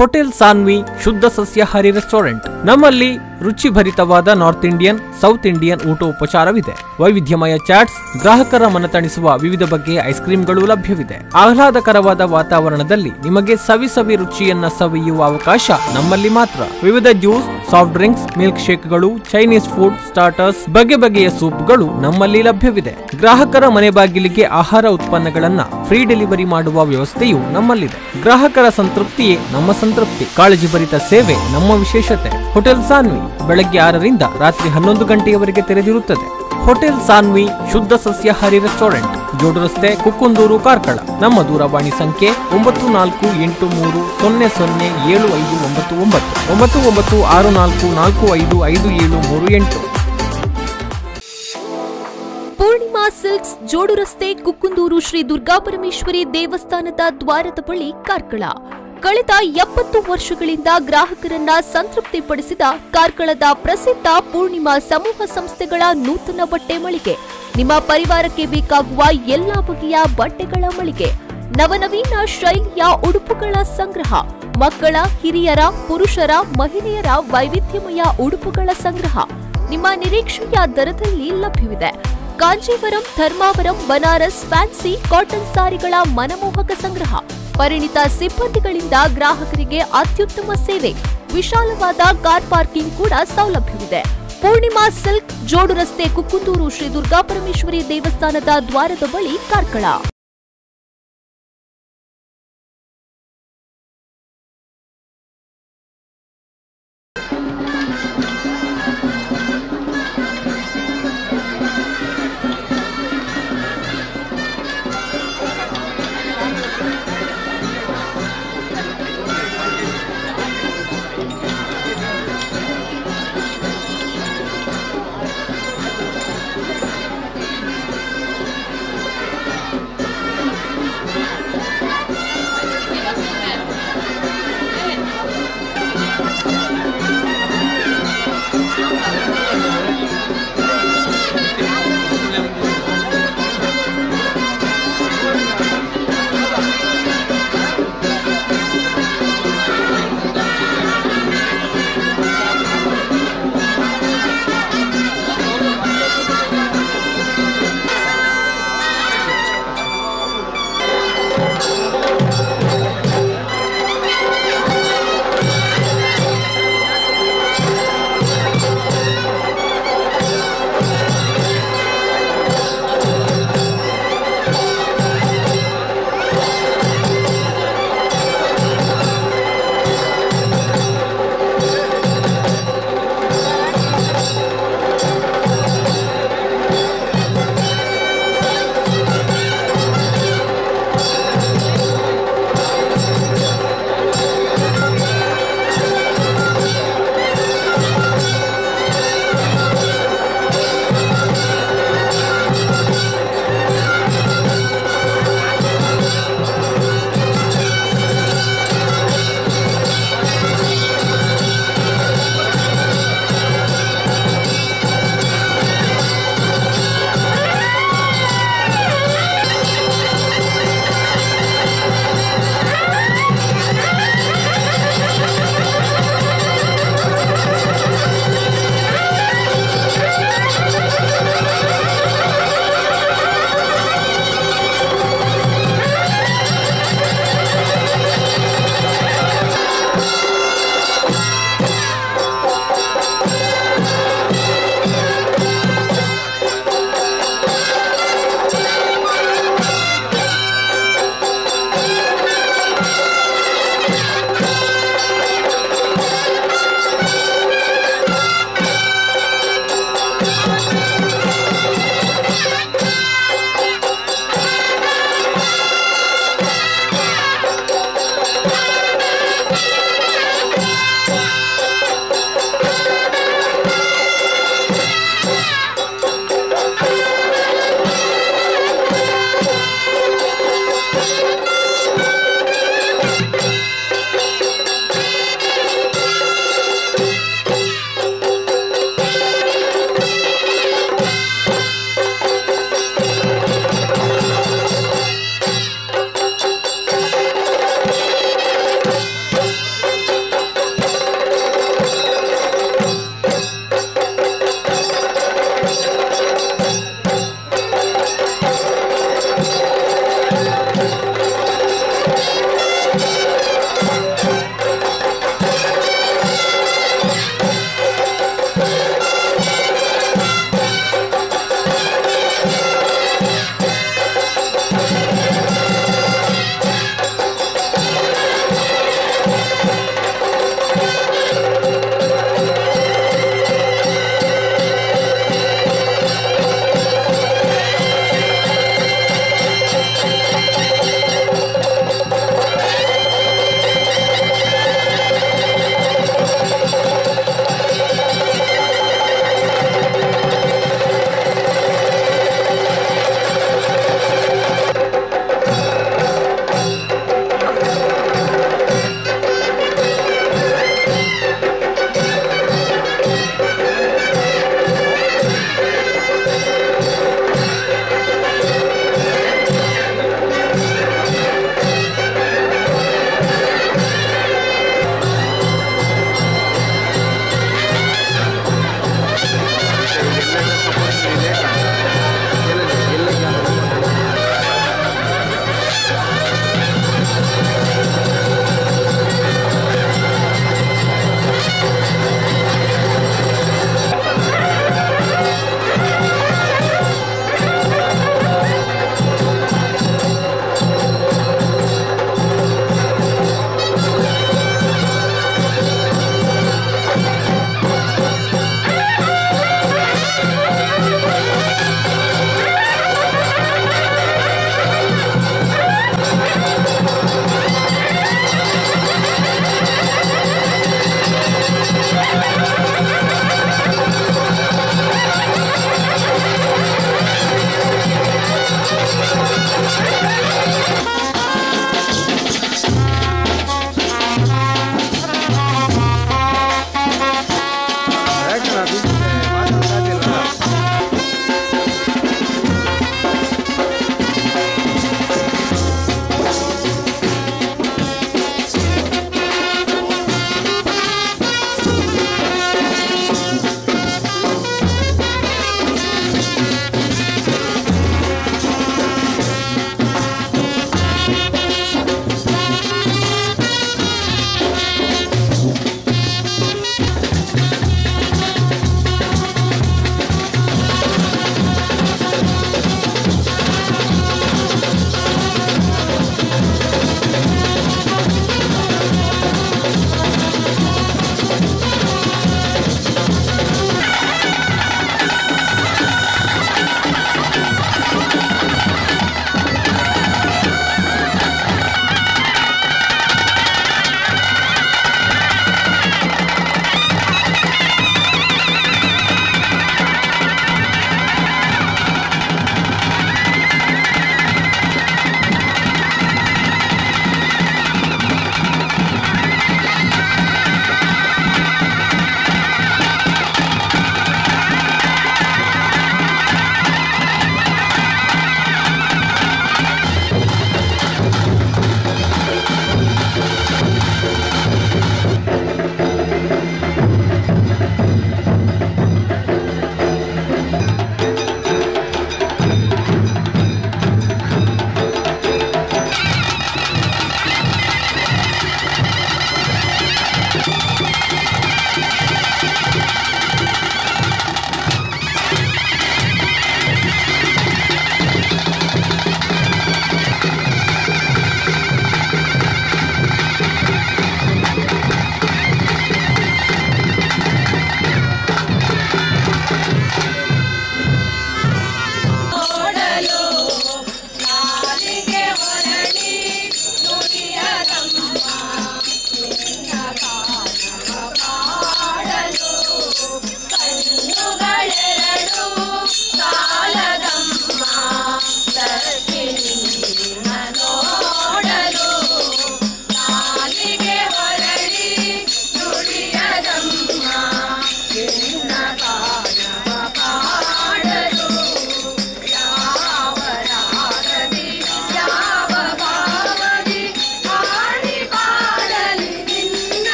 ಹೋಟೆಲ್ ಸಾನ್ವಿ ಶುದ್ಧ ಸಸ್ಯಾಹಾರಿ ರೆಸ್ಟೋರೆಂಟ್. ನಮ್ಮಲ್ಲಿ ರುಚಿಭರಿತವಾದ ನಾರ್ತ್ ಇಂಡಿಯನ್, ಸೌತ್ ಇಂಡಿಯನ್ ಊಟೋಪಚಾರವಿದೆ. ವೈವಿಧ್ಯಮಯ ಚಾಟ್ಸ್, ಗ್ರಾಹಕರ ಮನತಣಿಸುವ ವಿವಿಧ ಬಗೆಯ ಐಸ್ ಕ್ರೀಮ್ಗಳು ಲಭ್ಯವಿದೆ. ಆಹ್ಲಾದಕರವಾದ ವಾತಾವರಣದಲ್ಲಿ ನಿಮಗೆ ಸವಿ ರುಚಿಯನ್ನ ಸವಿಯುವ ಅವಕಾಶ ನಮ್ಮಲ್ಲಿ ಮಾತ್ರ. ವಿವಿಧ ಜ್ಯೂಸ್, ಸಾಫ್ಟ್ ಡ್ರಿಂಕ್ಸ್, ಮಿಲ್ಕ್ ಶೇಕ್ಗಳು, ಚೈನೀಸ್ ಫುಡ್, ಸ್ಟಾರ್ಟರ್ಸ್, ಬಗೆಯ ಸೂಪ್ಗಳು ನಮ್ಮಲ್ಲಿ ಲಭ್ಯವಿದೆ. ಗ್ರಾಹಕರ ಮನೆ ಬಾಗಿಲಿಗೆ ಆಹಾರ ಉತ್ಪನ್ನಗಳನ್ನ ಫ್ರೀ ಡೆಲಿವರಿ ಮಾಡುವ ವ್ಯವಸ್ಥೆಯು ನಮ್ಮಲ್ಲಿದೆ. ಗ್ರಾಹಕರ ಸಂತೃಪ್ತಿಯೇ ನಮ್ಮ ಸಂತೃಪ್ತಿ. ಕಾಳಜಿಭರಿತ ಸೇವೆ ನಮ್ಮ ವಿಶೇಷತೆ. ಹೋಟೆಲ್ ಸಾನ್ವಿ ಬೆಳಗ್ಗೆ 6ರಿಂದ ರಾತ್ರಿ 11 ಗಂಟೆಯವರೆಗೆ ತೆರೆದಿರುತ್ತದೆ. ಹೋಟೆಲ್ ಸಾನ್ವಿ ಶುದ್ಧ ಸಸ್ಯಾಹಾರಿ ರೆಸ್ಟೋರೆಂಟ್, ಜೋಡು ರಸ್ತೆ, ಕುಕ್ಕುಂದೂರು, ಕಾರ್ಕಳ. ನಮ್ಮ ದೂರವಾಣಿ ಸಂಖ್ಯೆ 9483007599 9964455738. ಪೂರ್ಣಿಮಾ ಸಿಲ್ಕ್ಸ್, ಜೋಡು ರಸ್ತೆ, ಕುಕ್ಕುಂದೂರು, ಶ್ರೀ ದುರ್ಗಾಪರಮೇಶ್ವರಿ ದೇವಸ್ಥಾನದ ದ್ವಾರದ ಬಳಿ, ಕಾರ್ಕಳ. ಕಳೆದ 70 ವರ್ಷಗಳಿಂದ ಗ್ರಾಹಕರನ್ನ ಸಂತೃಪ್ತಿಪಡಿಸಿದ ಕಾರ್ಕಳದ ಪ್ರಸಿದ್ಧ ಪೂರ್ಣಿಮಾ ಸಮೂಹ ಸಂಸ್ಥೆಗಳ ನೂತನ ಬಟ್ಟೆ ಮಳಿಗೆ. ನಿಮ್ಮ ಪರಿವಾರಕ್ಕೆ ಬೇಕಾಗುವ ಎಲ್ಲಾ ಬಗೆಯ ಬಟ್ಟೆಗಳ ಮಳಿಗೆ. ನವನವೀನ ಶೈಲಿಯ ಉಡುಪುಗಳ ಸಂಗ್ರಹ. ಮಕ್ಕಳ, ಹಿರಿಯರ, ಪುರುಷರ, ಮಹಿಳೆಯರ ವೈವಿಧ್ಯಮಯ ಉಡುಪುಗಳ ಸಂಗ್ರಹ ನಿಮ್ಮ ನಿರೀಕ್ಷೆಯ ದರದಲ್ಲಿ ಲಭ್ಯವಿದೆ. ಕಾಂಜೀವರಂ, ಧರ್ಮಾವರಂ, ಬನಾರಸ್, ಫ್ಯಾನ್ಸಿ ಕಾಟನ್ ಸಾರಿಗಳ ಮನಮೋಹಕ ಸಂಗ್ರಹ. ಪರಿಣಿತ ಸಿಬ್ಬಂದಿಗಳಿಂದ ಗ್ರಾಹಕರಿಗೆ ಅತ್ಯುತ್ತಮ ಸೇವೆ. ವಿಶಾಲವಾದ ಕಾರ್ ಪಾರ್ಕಿಂಗ್ ಕೂಡ ಸೌಲಭ್ಯವಿದೆ. ಪೂರ್ಣಿಮಾ ಸಿಲ್ಕ್, ಜೋಡು ರಸ್ತೆ, ಕುಕ್ಕುಂದೂರು, ಶ್ರೀ ದುರ್ಗಾಪರಮೇಶ್ವರಿ ದೇವಸ್ಥಾನದ ದ್ವಾರದ ಬಳಿ, ಕಾರ್ಕಳ.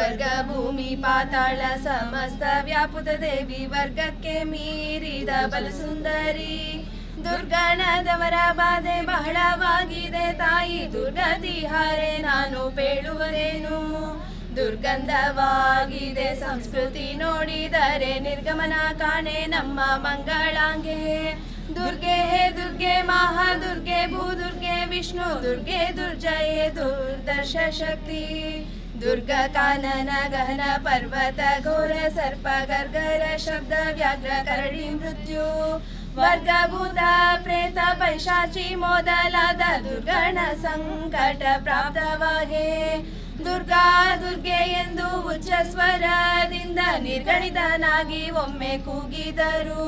ಸ್ವರ್ಗ ಭೂಮಿ ಪಾತಾಳ ಸಮಸ್ತ ವ್ಯಾಪುತ ದೇವಿ ವರ್ಗಕ್ಕೆ ಮೀರಿದ ಬಲಸುಂದರಿ ದುರ್ಗಣದವರ ಬಾಧೆ ಬಹಳವಾಗಿದೆ ತಾಯಿ ದುರ್ಗತಿ ಹಾರೆ ನಾನು ಬೇಡುವರೇನು ದುರ್ಗಂಧವಾಗಿದೆ ಸಂಸ್ಕೃತಿ ನೋಡಿದರೆ ನಿರ್ಗಮನ ಕಾಣೆ ನಮ್ಮ ಮಂಗಳಾಂಗೆ ದುರ್ಗೆ ಹೇ ದುರ್ಗೆ ಮಹಾದುರ್ಗೆ ಭೂದುರ್ಗೆ ವಿಷ್ಣು ದುರ್ಗೆ ದುರ್ಜಯೇ ದುರ್ದರ್ಶ ಶಕ್ತಿ ದುರ್ಗ ಕಾನನ ಗಹನ ಪರ್ವತ ಘೋರ ಸರ್ಪ ಗರ್ಗರ ಶಬ್ದ ವ್ಯಾಘ್ರ ಕರಡಿ ಮೃತ್ಯು ವರ್ಗಭೂತ ಪ್ರೇತ ಪೈಶಾಚಿ ಮೊದಲಾದ ದುರ್ಗಣ ಸಂಕಟ ಪ್ರಾಪ್ತವಾಗೆ ದುರ್ಗಾ ದುರ್ಗೆ ಎಂದು ಉಚ್ಚ ಸ್ವರದಿಂದ ನಿರ್ಗಣಿತನಾಗಿ ಒಮ್ಮೆ ಕೂಗಿದರು